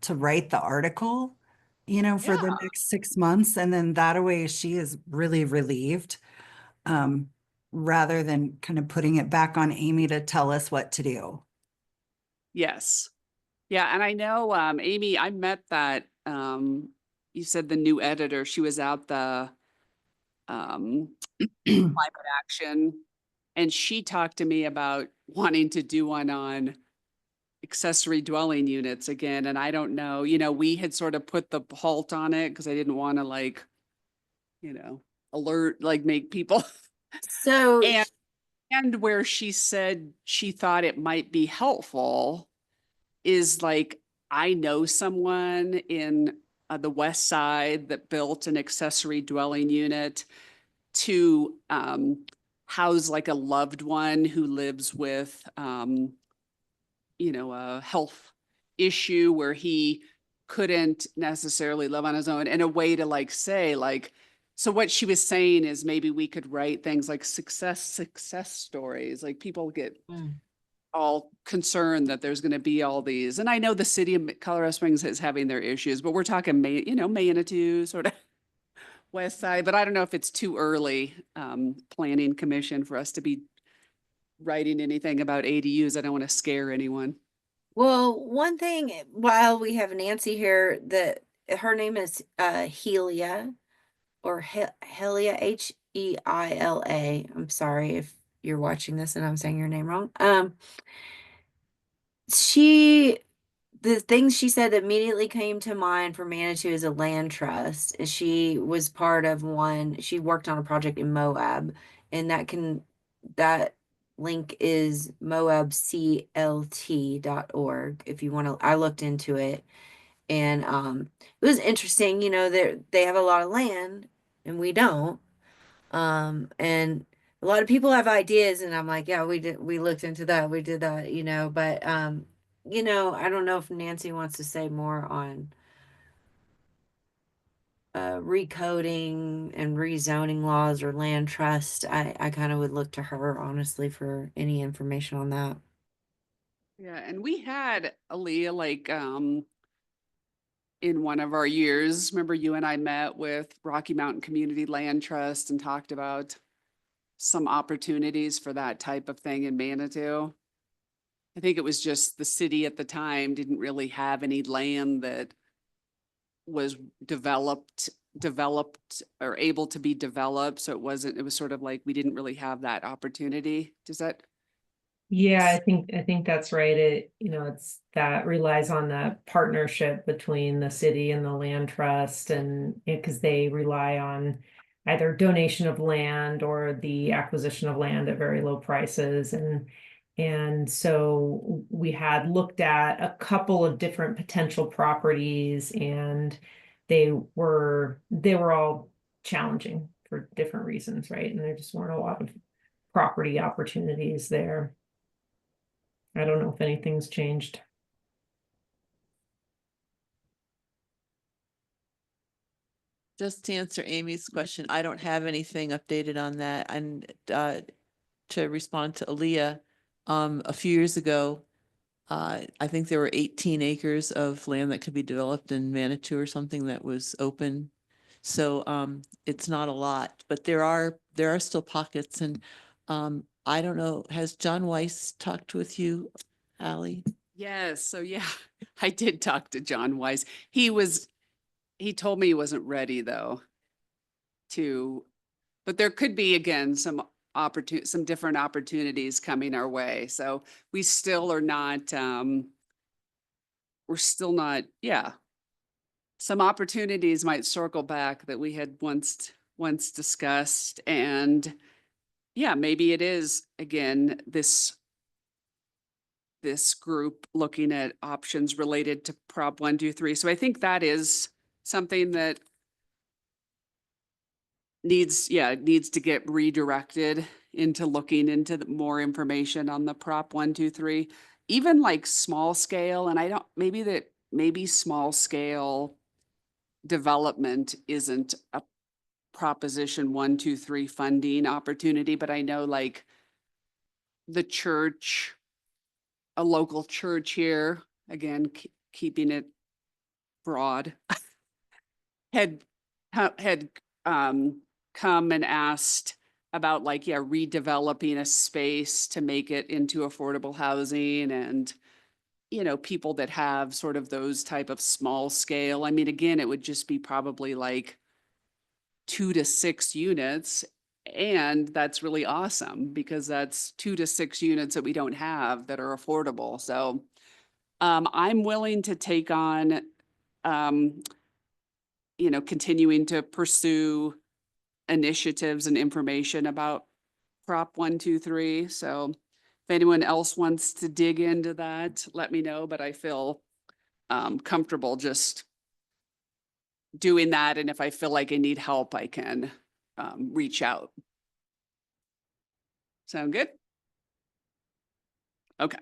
to write the article, for the yeah, next 6 months. And then that way she is really relieved, um, rather than kind of putting it back on Amy to tell us what to do. yes. Yeah, and I know, Amy, I met that, you said the new editor, she was out the climate action, and she talked to me about wanting to do one on accessory dwelling units again, and I don't know, we had sort of put the halt on it because I didn't want to like, alert, like make people So and where she said she thought it might be helpful is like, I know someone in the west side that built an accessory dwelling unit to house like a loved one who lives with, a health issue where he couldn't necessarily live on his own, and a way to like say like, so what she was saying is maybe we could write things like success stories. Like people get Mm. all concerned that there's going to be all these. And I know the city of Colorado Springs is having their issues, but we're talking, Manitou sort of west side. But I don't know if it's too early, planning commission, for us to be writing anything about ADUs. I don't want to scare anyone. Well, one thing while we have Nancy here, that her name is Helia or Helia, Heila. I'm sorry if you're watching this and I'm saying your name wrong. The things she said that immediately came to mind for Manitou as a land trust is she was part of one, she worked on a project in Moab, and that link is moabclt.org if you want to. I looked into it, and it was interesting, they have a lot of land and we don't. And a lot of people have ideas, and I'm like, yeah, we looked into that, we did that, but I don't know if Nancy wants to say more on recoding and rezoning laws or land trust. I kind of would look to her honestly for any information on that. Yeah, and we had Aaliyah like in one of our years. Remember, you and I met with Rocky Mountain Community Land Trust and talked about some opportunities for that type of thing in Manitou. I think it was just the city at the time didn't really have any land that was developed or able to be developed. So it was sort of like we didn't really have that opportunity. Does that? Yeah, I think that's right. It's that relies on that partnership between the city and the land trust, and because they rely on either donation of land or the acquisition of land at very low prices. And so we had looked at a couple of different potential properties, and they were all challenging for different reasons, right? And there just weren't a lot of property opportunities there. I don't know if anything's changed. Just to answer Amy's question, I don't have anything updated on that. And to respond to Aaliyah, a few years ago, I think there were 18 acres of land that could be developed in Manitou or something that was open. So it's not a lot, but there are still pockets. And I don't know, has John Weiss talked with you, Allie? Yes. So yeah, I did talk to John Weiss. He told me he wasn't ready though but there could be again some different opportunities coming our way. So we still are not, we're still not, yeah. Some opportunities might circle back that we had once discussed. And yeah, maybe it is again, this group looking at options related to Prop 123. So I think that is something that needs to get redirected into looking into more information on the Prop 123, even like small scale. And maybe small scale development isn't a Proposition 123 funding opportunity, but I know like the church, a local church here, again, keeping it broad, had come and asked about like, yeah, redeveloping a space to make it into affordable housing, and, people that have sort of those type of small scale. I mean, again, it would just be probably like 2 to 6 units. And that's really awesome because that's 2 to 6 units that we don't have that are affordable. So I'm willing to take on, continuing to pursue initiatives and information about Prop 123. So If anyone else wants to dig into that, let me know, but I feel comfortable just doing that. And if I feel like I need help, I can reach out. Sound good? Okay.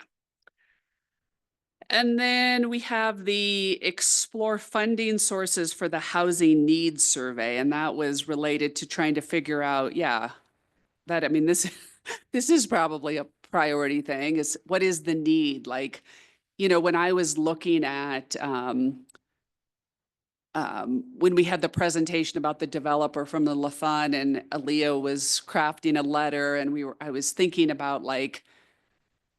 And then we have the explore funding sources for the housing needs survey. And that was related to trying to figure out, yeah, that, I mean, this, this is probably a priority thing, is what is the need? Like, you know, when I was looking at, when we had the presentation about the developer from the Lafon, and Aaliyah was crafting a letter, and I was thinking about, like,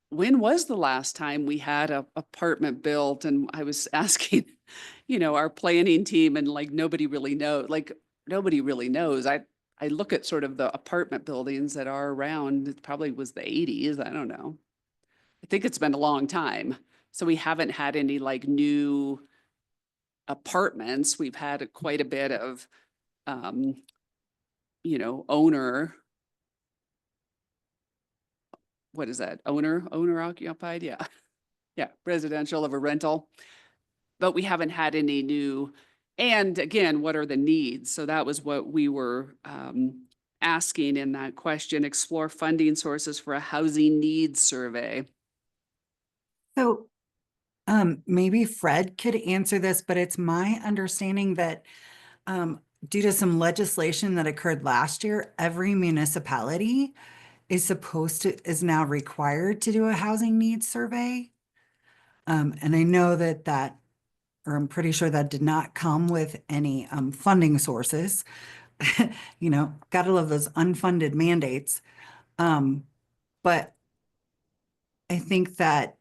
when was the last time we had a apartment built? And I was asking, you know, our planning team, and like, nobody really knows. I look at sort of the apartment buildings that are around, it probably was the 80s. I don't know. I think it's been a long time. So we haven't had any like new apartments. We've had quite a bit of, you know, what is that? Owner occupied? Yeah. Yeah. Residential of a rental. But we haven't had any new, and again, what are the needs? So that was what we were asking in that question, explore funding sources for a housing needs survey. So maybe Fred could answer this, but it's my understanding that due to some legislation that occurred last year, every municipality is now required to do a housing needs survey. And I know that, or I'm pretty sure that did not come with any funding sources. You know, gotta love those unfunded mandates. But I think that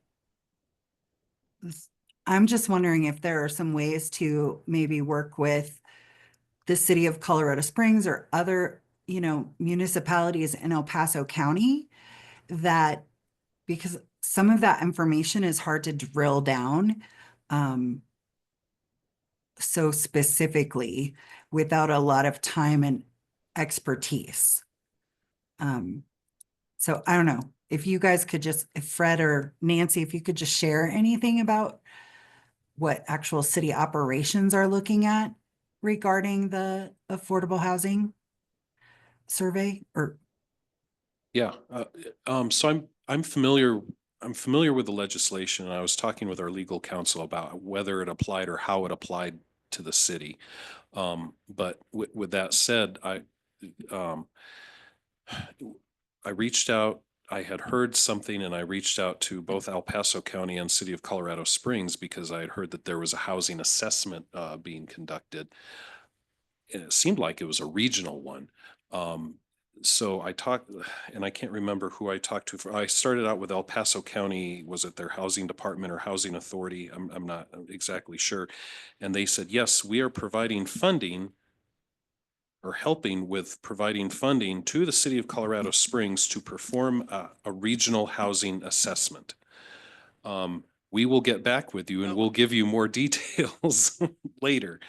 I'm just wondering if there are some ways to maybe work with the city of Colorado Springs or other, you know, municipalities in El Paso County, that because some of that information is hard to drill down so specifically without a lot of time and expertise. So I don't know if you guys could just, if Fred or Nancy, if you could just share anything about what actual city operations are looking at regarding the affordable housing survey or. Yeah, so I'm familiar with the legislation, and I was talking with our legal counsel about whether it applied or how it applied to the city. But with that said, I reached out, I had heard something, and I reached out to both El Paso County and City of Colorado Springs because I had heard that there was a housing assessment being conducted. And it seemed like it was a regional one. So I talked, and I can't remember who I talked to. I started out with El Paso County. Was it their housing department or housing authority? I'm not exactly sure. And they said, yes, we are providing funding or helping with providing funding to the city of Colorado Springs to perform a regional housing assessment. We will get back with you and we'll give you more details later.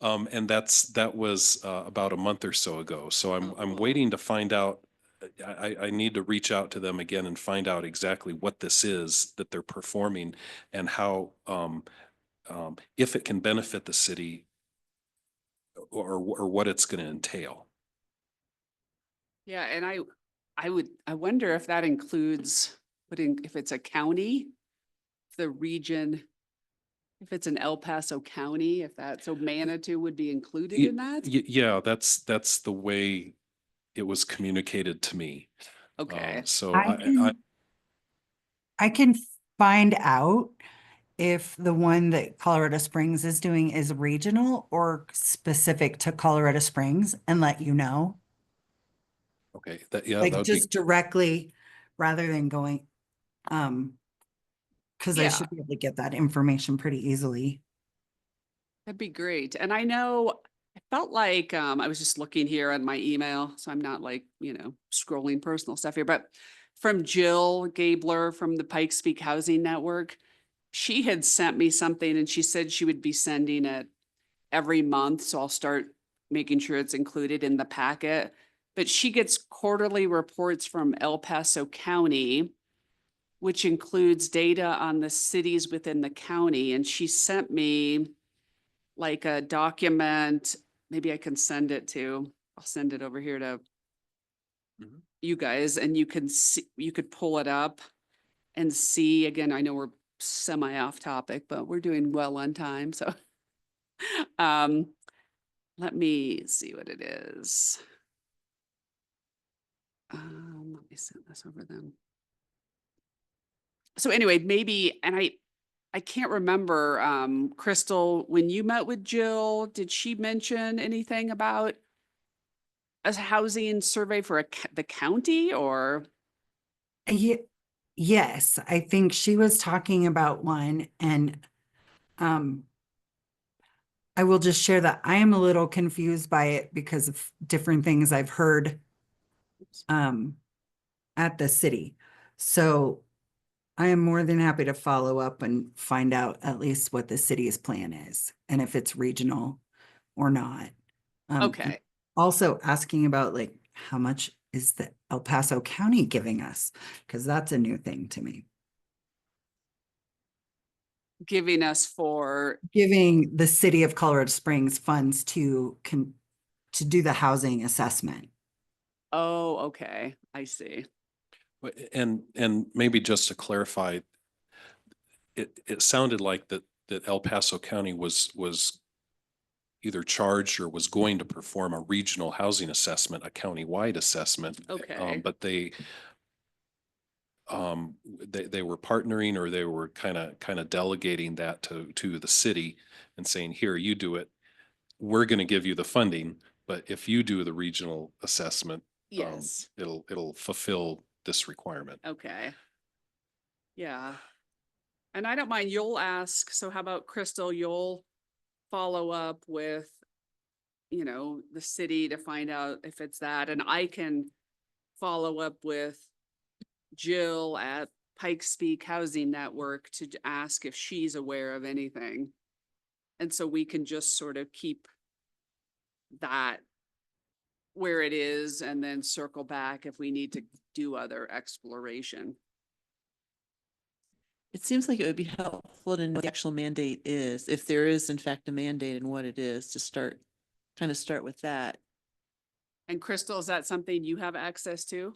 And that was about a month or so ago. So I'm waiting to find out. I need to reach out to them again and find out exactly what this is that they're performing and how, if it can benefit the city or what it's going to entail. Yeah, and I wonder if that includes if it's a county, the region, if it's an El Paso County, so Manitou would be included in that? Yeah, that's the way it was communicated to me. Okay. So I can find out if the one that Colorado Springs is doing is regional or specific to Colorado Springs and let you know. okay, that Like would just be, directly rather than going, because I Yeah. should be able to get that information pretty easily. That'd be great. And I know, I felt like, I was just looking here on my email, so I'm not like, you know, scrolling personal stuff here, but from Jill Gabler from the Pikes Peak Housing Network, she had sent me something and she said she would be sending it every month. So I'll start making sure it's included in the packet. But she gets quarterly reports from El Paso County. which includes data on the cities within the county. And she sent me like a document, maybe I can send it to, I'll send it over here to Mhm. you guys, and you can see, you could pull it up and see, again, I know we're semi off topic, but we're doing well on time, so. Let me see what it is. Let me send this over them. So anyway, maybe, and I can't remember, Crystal, when you met with Jill, did she mention anything about a housing survey for the county or? Yes, I think she was talking about one, and I will just share that I am a little confused by it because of different things I've heard at the city. So I am more than happy to follow up and find out at least what the city's plan is and if it's regional or not. And Okay, also asking about like how much is the El Paso County giving us? Because that's a new thing to me. giving us for, Giving the city of Colorado Springs funds to do the housing assessment. oh, okay, I see. And maybe just to clarify, it sounded like that El Paso County was either charged or was going to perform a regional housing assessment, a countywide assessment. Okay. But they were partnering, or they were kind of delegating that to the city and saying, here, you do it. We're going to give you the funding, but if you do the regional assessment, Yes, it'll fulfill this requirement. okay. Yeah. And I don't mind, you'll ask, so how about Crystal, you'll follow up with, you know, the city to find out if it's that, and I can follow up with Jill at Pikes Peak Housing Network to ask if she's aware of anything. And so we can just sort of keep that where it is and then circle back if we need to do other exploration. It seems like it would be helpful to know what the actual mandate is, if there is in fact a mandate and what it is, to start with that. And Crystal, is that something you have access to?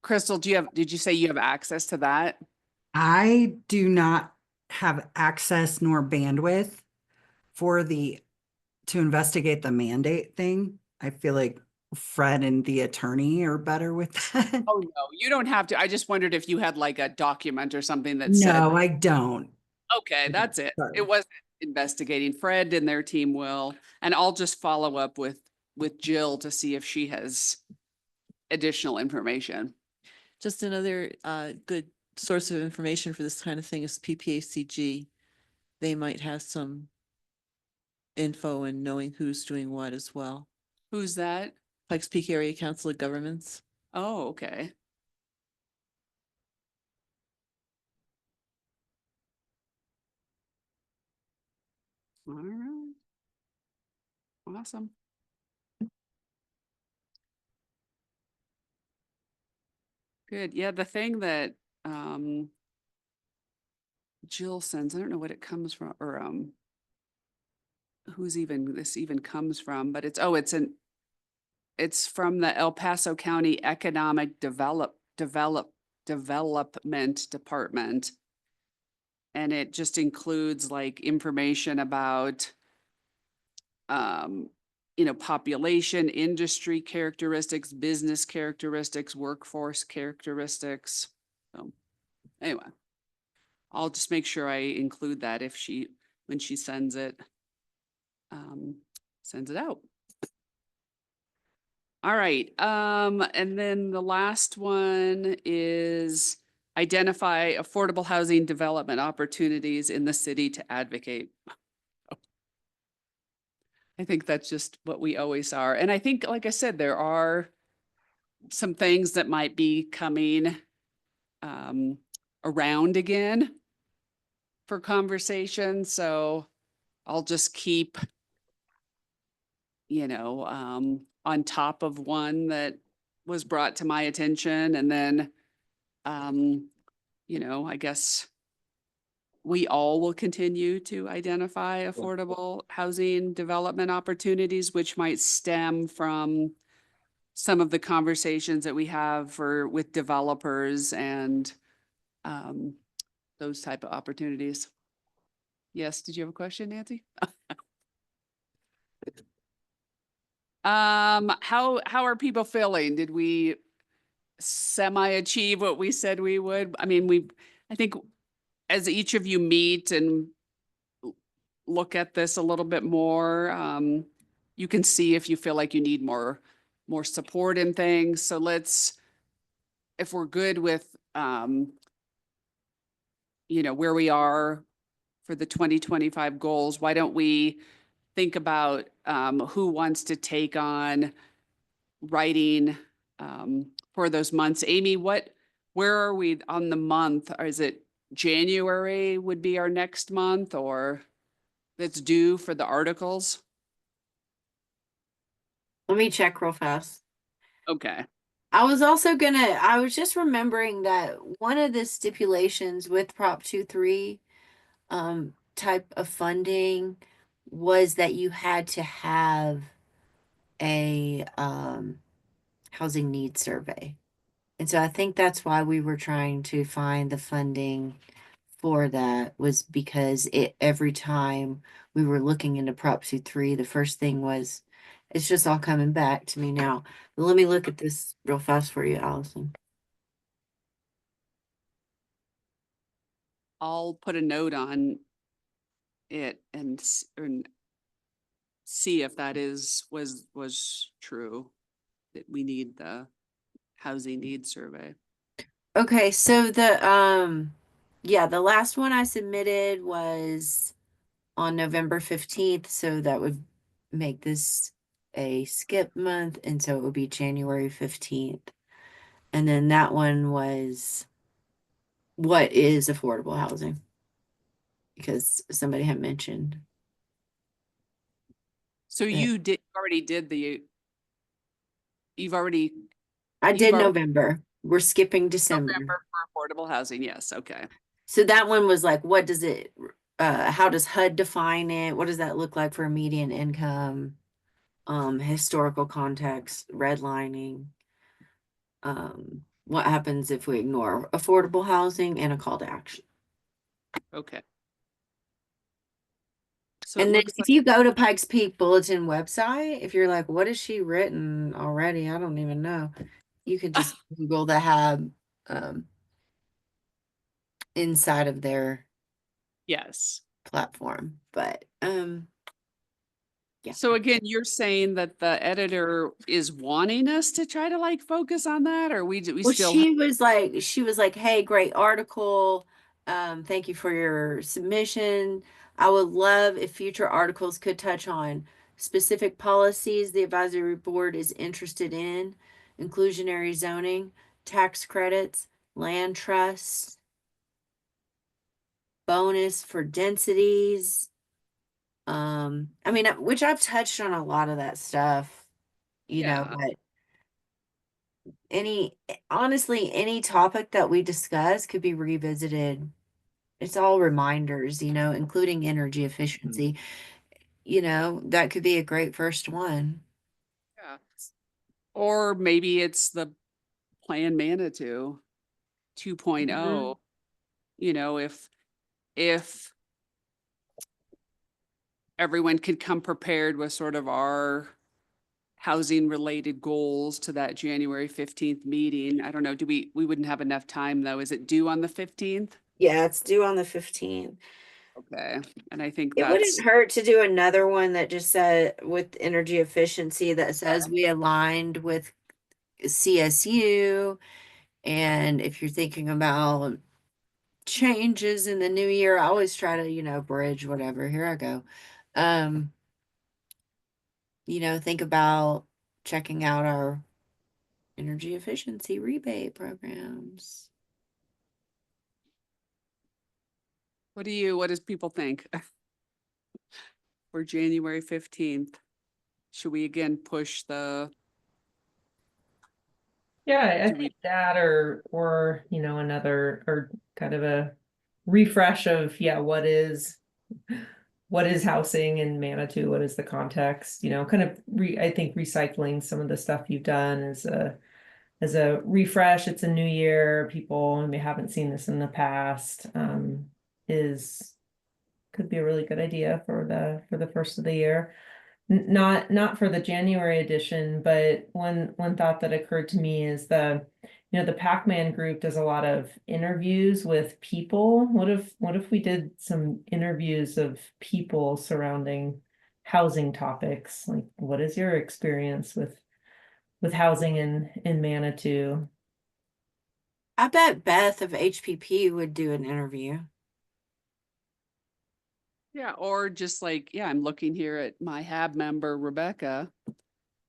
Crystal, did you say you have access to that? I do not have access nor bandwidth to investigate the mandate thing. I feel like Fred and the attorney are better with that. Oh, no, you don't have to. I just wondered if you had like a document or something that said, No, I don't. okay, that's it. Sorry. It wasn't investigating. Fred and their team will, and I'll just follow up with Jill to see if she has additional information. Just another good source of information for this kind of thing is PPACG. They might have some info and knowing who's doing what as well. Who's that? Pikes Peak Area Council of Governments. Oh, okay. All right. Awesome. Good. Yeah, the thing that Jill sends, I don't know what it comes from, or who's even this even comes from, but it's from the El Paso County Economic Development Department. And it just includes like information about you know, population, industry characteristics, business characteristics, workforce characteristics. So anyway, I'll just make sure I include that if when she sends it out. All right, and then the last one is identify affordable housing development opportunities in the city to advocate. I think that's just what we always are. And I think, like I said, there are some things that might be coming around again for conversation. So I'll just keep, you know, on top of one that was brought to my attention, and then, you know, I guess we all will continue to identify affordable housing development opportunities, which might stem from some of the conversations that we have with developers and those type of opportunities. Yes, did you have a question, Nancy? How are people feeling? Did we semi-achieve what we said we would? I mean, I think as each of you meet and look at this a little bit more, you can see if you feel like you need more support in things. So if we're good with, you know, where we are for the 2025 goals, why don't we think about who wants to take on writing for those months? Amy, where are we on the month? Or is it January would be our next month, or that's due for the articles? Let me check real fast. Okay. I was just remembering that one of the stipulations with Prop 2.3 type of funding was that you had to have a housing needs survey. And so I think that's why we were trying to find the funding for that, was because every time we were looking into Prop 2.3, the first thing was, it's just all coming back to me now. But let me look at this real fast for you, Allison. I'll put a note on it and see if that was true, that we need the housing needs survey. Okay, so the last one I submitted was on November 15th, so that would make this a skip month, and so it would be January 15th. And then that one was, what is affordable housing? Because somebody had mentioned. So Yeah. you've already I You've did already- November. We're skipping December. November for affordable housing. Yes. Okay. So that one was like, what does it, how does HUD define it? What does that look like for a median income? Historical context, redlining. What happens if we ignore affordable housing, and a call to action? Okay. So it And then looks if like, you go to Pikes Peak Bulletin website, if you're like, what has she written already? I don't even know. You could just Google the HAB inside of their yes. platform. But yeah. So again, you're saying that the editor is wanting us to try to like focus on that, or we Well, still she was like, hey, great article. Thank you for your submission. I would love if future articles could touch on specific policies the advisory board is interested in, inclusionary zoning, tax credits, land trusts, bonus for densities. I mean, which I've touched on a lot of that stuff, you know, Yeah. but honestly, any topic that we discuss could be revisited. It's all reminders, you know, including energy efficiency. You know, that could be a great first one. Yeah. Or maybe it's the Plan Manitou 2.0. You know, if everyone could come prepared with sort of our housing related goals to that January 15th meeting. I don't know, we wouldn't have enough time though. Is it due on the 15th? Yeah, it's due on the 15th. Okay. And I think It that's, wouldn't hurt to do another one that just said with energy efficiency that says we aligned with CSU. And if you're thinking about changes in the new year, I always try to, you know, bridge whatever. Here I go. You know, think about checking out our energy efficiency rebate programs. what does people think? For January 15th, should we again push the Yeah, I Do we- think that or you know, another or kind of a refresh of what is housing in Manitou? What is the context? You know, kind of I think recycling some of the stuff you've done as a refresh. It's a new year. People maybe haven't seen this in the past. Is could be a really good idea for the first of the year. Not for the January edition, but one thought that occurred to me is the Pac-Man group does a lot of interviews with people. What if we did some interviews of people surrounding housing topics? Like, what is your experience with housing in Manitou? I bet Beth of HPP would do an interview. Yeah, or just like, yeah, I'm looking here at my HAB member, Rebecca,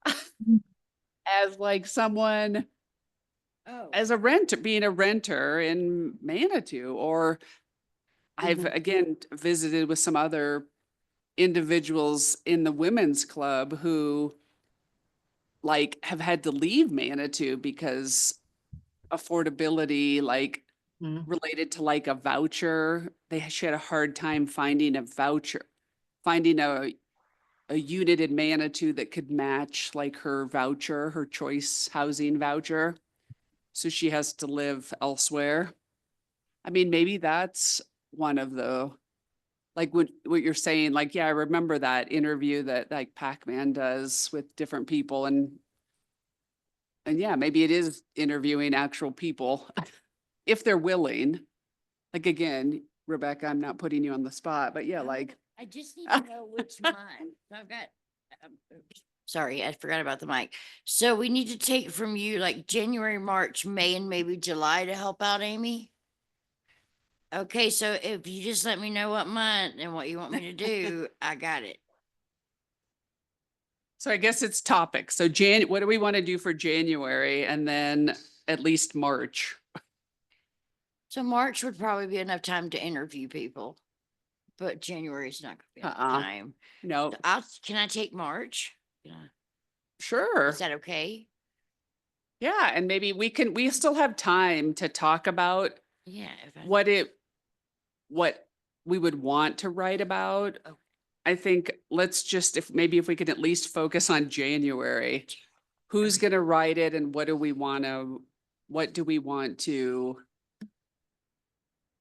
as like someone, Oh. as a renter, being a renter in Manitou, or I've Mhm. again visited with some other individuals in the women's club who like have had to leave Manitou because affordability, like Mhm. related to like a voucher. She had a hard time finding a voucher, finding a unit in Manitou that could match like her voucher, her choice housing voucher. So she has to live elsewhere. I mean, maybe that's one of the, like what you're saying, like, yeah, I remember that interview that like Pac-Man does with different people, and yeah, maybe it is interviewing actual people if they're willing. Like again, Rebecca, I'm not putting you on the spot, but yeah, No, like, I just need to know which month. I've got, oops, sorry, I forgot about the mic. So we need to take from you like January, March, May, and maybe July to help out Amy. Okay, so if you just let me know what month and what you want me to do, I got it. so I guess it's topics. So what do we want to do for January and then at least March? So March would probably be enough time to interview people, but January is not gonna be enough time. No, So can I take March? Yeah. sure. Is that okay? Yeah, and maybe we still have time to talk about Yeah. If I- what we would want to write about. Okay. I think let's just, if we could at least focus on January. Who's Okay. gonna write it and what do we want to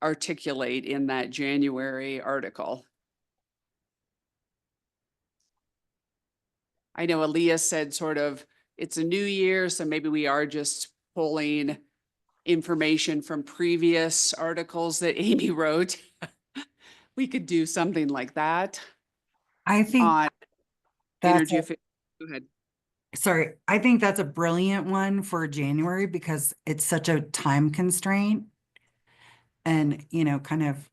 articulate in that January article? I know Aaliyah said sort of, it's a new year, so maybe we are just pulling information from previous articles that Amy wrote. We could do something like that I think on that's energy a, efficiency. Go ahead. sorry, I think that's a brilliant one for January because it's such a time constraint. And, kind of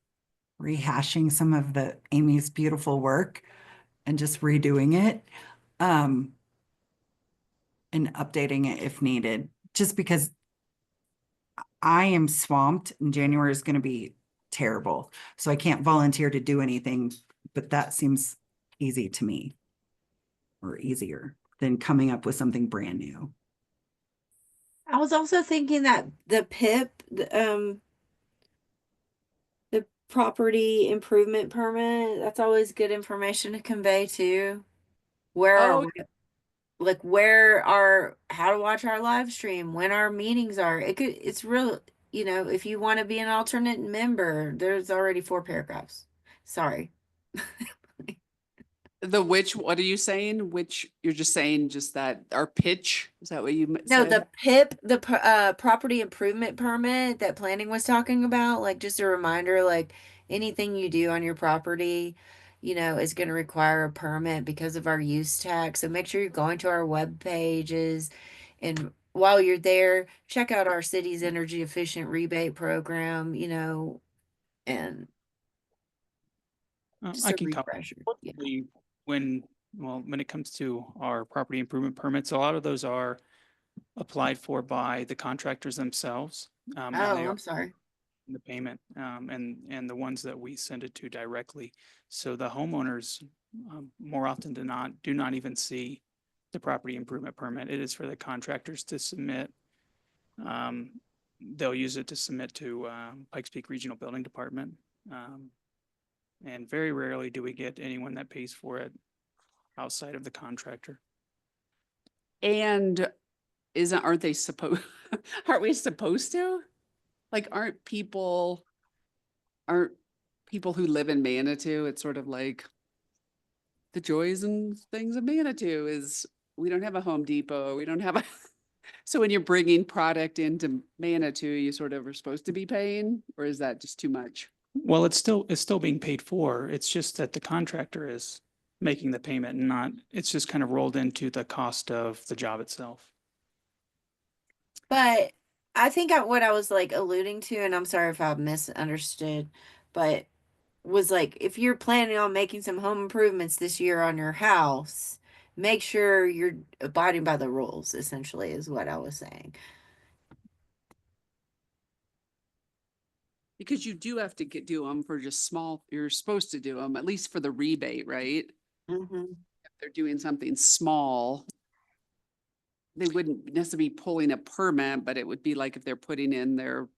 rehashing some of the Amy's beautiful work and just redoing it. And updating it if needed, just because I am swamped and January is going to be terrible. So I can't volunteer to do anything, but that seems easy to me, or easier than coming up with something brand new. I was also thinking that the PIP, the property improvement permit, that's always good information to convey too. Where are Oh, we? Like how to watch our live stream, when our meetings are. It's real, if you want to be an alternate member, there's already 4 paragraphs. Sorry. what are you saying? You're just saying just that our pitch? Is that what you No, said? the PIP, the property improvement permit that planning was talking about, like just a reminder, like anything you do on your property, is going to require a permit because of our use tax. So make sure you're going to our web pages, and while you're there, check out our city's energy efficient rebate program, and just I a can comment. refresher. Yeah. When it comes to our property improvement permits, a lot of those are applied for by the contractors themselves. And they Oh, are I'm sorry. in the payment, and the ones that we send it to directly. So the homeowners, more often than not, do not even see the property improvement permit. It is for the contractors to submit they'll use it to submit to Pikes Peak Regional Building Department. And very rarely do we get anyone that pays for it outside of the contractor. And aren't they supposed, aren't we supposed to? Like, aren't people who live in Manitou, it's sort of like the joys and things of Manitou is we don't have a Home Depot, we don't have a, so when you're bringing product into Manitou, you sort of are supposed to be paying, or is that just too much? Well, it's still being paid for. It's just that the contractor is making the payment and not, it's just kind of rolled into the cost of the job itself. But I think what I was like alluding to, and I'm sorry if I misunderstood, but was like if you're planning on making some home improvements this year on your house, make sure you're abiding by the rules, essentially, is what I was saying. Because you do have to do them for just small, you're supposed to do them, at least for the rebate, right? Mm-hmm. If they're doing something small, they wouldn't necessarily be pulling a permit, but it would be like if they're putting in their,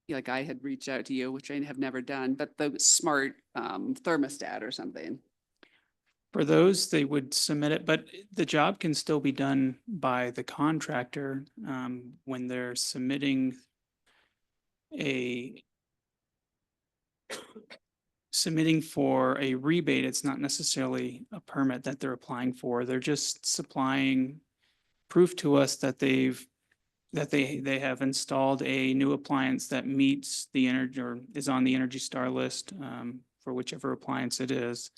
like I had reached out to you, which I have never done, but the smart thermostat or something. For those, they would submit it, but the job can still be done by the contractor when they're submitting for a rebate. It's not necessarily a permit that they're applying for. They're just supplying proof to us that they have installed a new appliance that meets the energy or is on the Energy Star list for whichever appliance it is.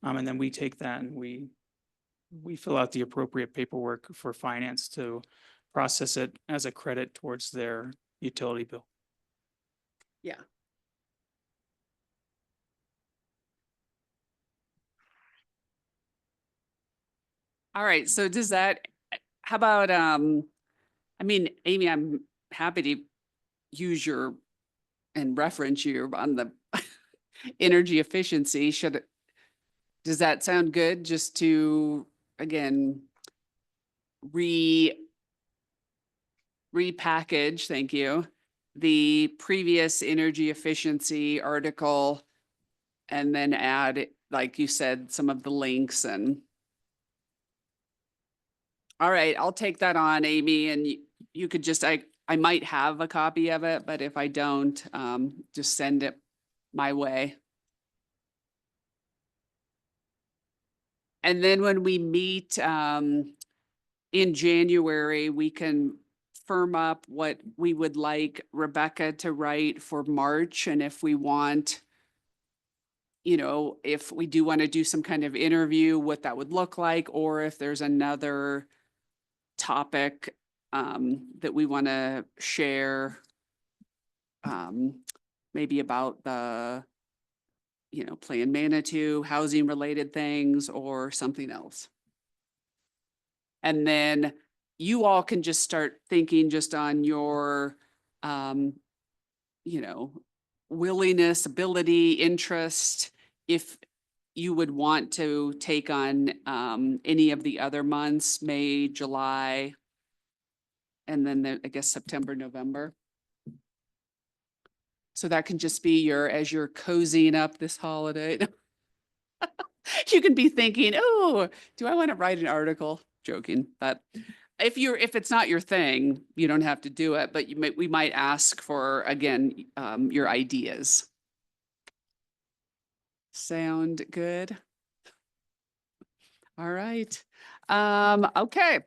And then we take that and we fill out the appropriate paperwork for finance to process it as a credit towards their utility bill. Yeah. All right, so does that, how about, I mean, Amy, I'm happy to use your and reference you on the energy efficiency. Does that sound good? Just to, again, repackage, thank you, the previous energy efficiency article and then add, like you said, some of the links and. All right, I'll take that on, Amy, and you could just, I might have a copy of it, but if I don't, just send it my way. And then when we meet in January, we can firm up what we would like Rebecca to write for March. And if we want, you know, if we do want to do some kind of interview, what that would look like, or if there's another topic that we want to share, maybe about the, you know, Plan Manitou, housing related things or something else. And then you all can just start thinking just on your, you know, willingness, ability, interest, if you would want to take on any of the other months, May, July, and then I guess September, November. So that can just be as you're cozying up this holiday. You can be thinking, oh, do I want to write an article? Joking, but if it's not your thing, you don't have to do it, but we might ask for, again, your ideas. Sound good? All right. Okay.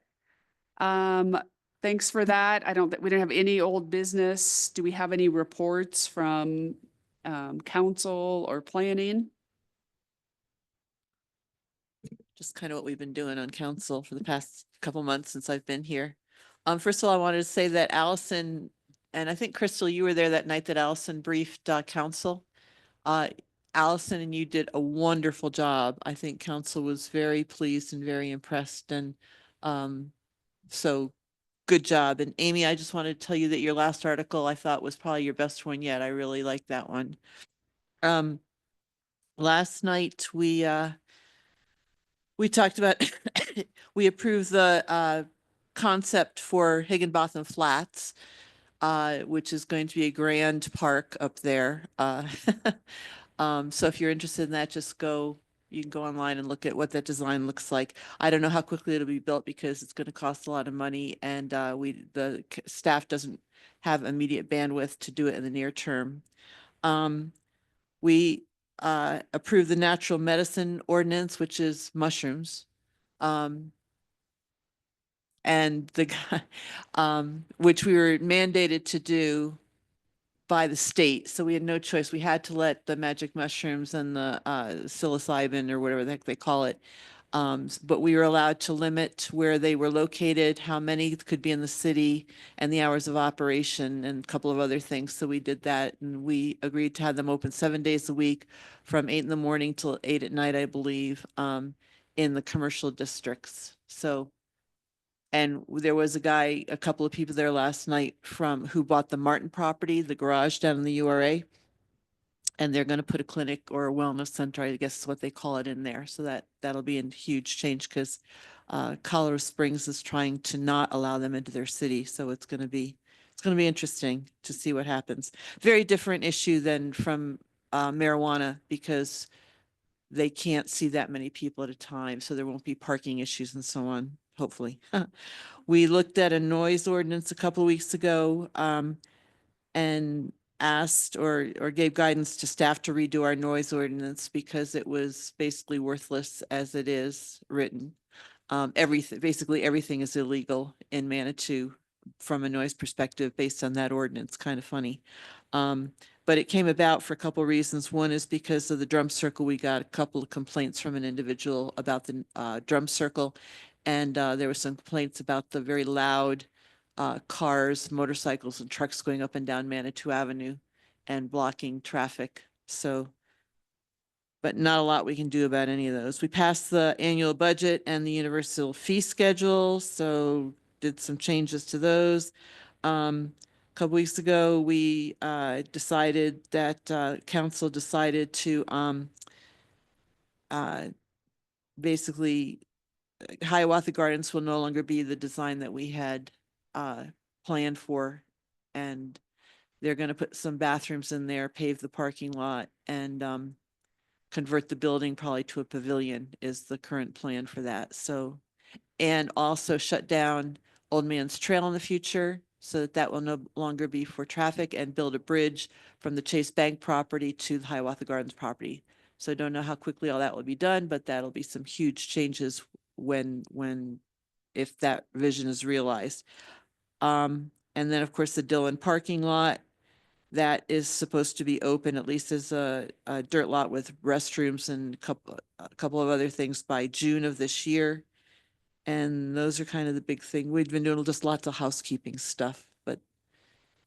Thanks for that. We don't have any old business. Do we have any reports from council or planning? Just kind of what we've been doing on council for the past couple months since I've been here. First of all, I wanted to say that Allison, and I think Crystal, you were there that night that Allison briefed council. Allison and you did a wonderful job. I think council was very pleased and very impressed, and so good job. And Amy, I just wanted to tell you that your last article I thought was probably your best one yet. I really liked that one. Last night we talked about we approved the concept for Higginbotham Flats, which is going to be a grand park up there. So if you're interested in that, you can go online and look at what that design looks like. I don't know how quickly it'll be built because it's going to cost a lot of money, and the staff doesn't have immediate bandwidth to do it in the near term. We approved the natural medicine ordinance, which is mushrooms. And the guy, which we were mandated to do by the state. So we had no choice. We had to let the magic mushrooms and the psilocybin or whatever the heck they call it. But we were allowed to limit where they were located, how many could be in the city, and the hours of operation, and a couple of other things. So we did that, and we agreed to have them open 7 days a week from 8 in the morning till 8 at night, I believe, in the commercial districts. So, and there was a couple of people there last night who bought the Martin property, the garage down in the URA. And they're going to put a clinic or a wellness center, I guess is what they call it, in there. So that'll be a huge change because Colorado Springs is trying to not allow them into their city. So it's going to be interesting to see what happens. Very different issue than from marijuana because they can't see that many people at a time. So there won't be parking issues and so on, hopefully. We looked at a noise ordinance a couple of weeks ago and asked or gave guidance to staff to redo our noise ordinance because it was basically worthless as it is written. Basically everything is illegal in Manitou from a noise perspective based on that ordinance. Kind of funny. But it came about for a couple of reasons. One is because of the drum circle. We got a couple of complaints from an individual about the drum circle. And there were some complaints about the very loud cars, motorcycles, and trucks going up and down Manitou Avenue and blocking traffic. So, but not a lot we can do about any of those. We passed the annual budget and the universal fee schedule, so did some changes to those. A couple weeks ago, we decided that council decided to basically Hiawatha Gardens will no longer be the design that we had planned for. And they're going to put some bathrooms in there, pave the parking lot, and convert the building probably to a pavilion is the current plan for that. So, and also shut down Old Man's Trail in the future so that will no longer be for traffic, and build a bridge from the Chase Bank property to the Hiawatha Gardens property. So I don't know how quickly all that will be done, but that'll be some huge changes if that vision is realized. And then of course the Dillon parking lot that is supposed to be open at least as a dirt lot with restrooms and a couple of other things by June of this year. And those are kind of the big thing. We've been doing just lots of housekeeping stuff, but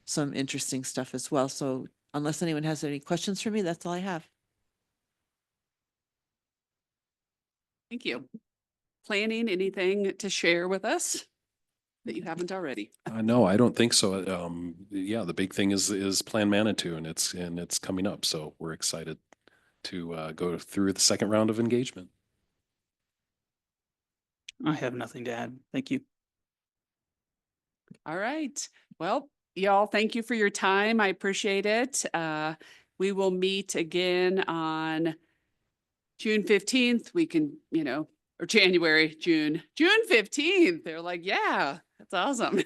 some interesting stuff as well. So unless anyone has any questions for me, that's all I have. Thank you. Planning, anything to share with us that you haven't already? No, I don't think so. Yeah, the big thing is Plan Manitou, and it's coming up. So we're excited to go through the second round of engagement. I have nothing to add. Thank you. All right. Well, y'all, thank you for your time. I appreciate it. We will meet again on June 15th. We can, or June 15th. They're like, yeah, that's awesome.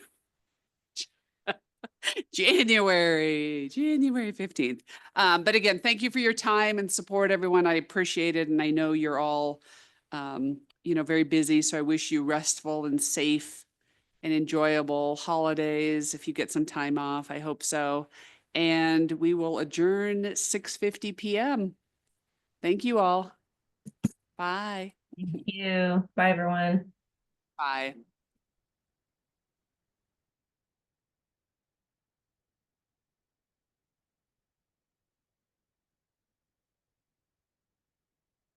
January 15th. But again, thank you for your time and support, everyone. I appreciate it. And I know you're all, very busy. So I wish you restful and safe and enjoyable holidays. If you get some time off, I hope so. And we will adjourn 6:50 p.m. Thank you all. Bye. Thank you. Bye, everyone. Bye.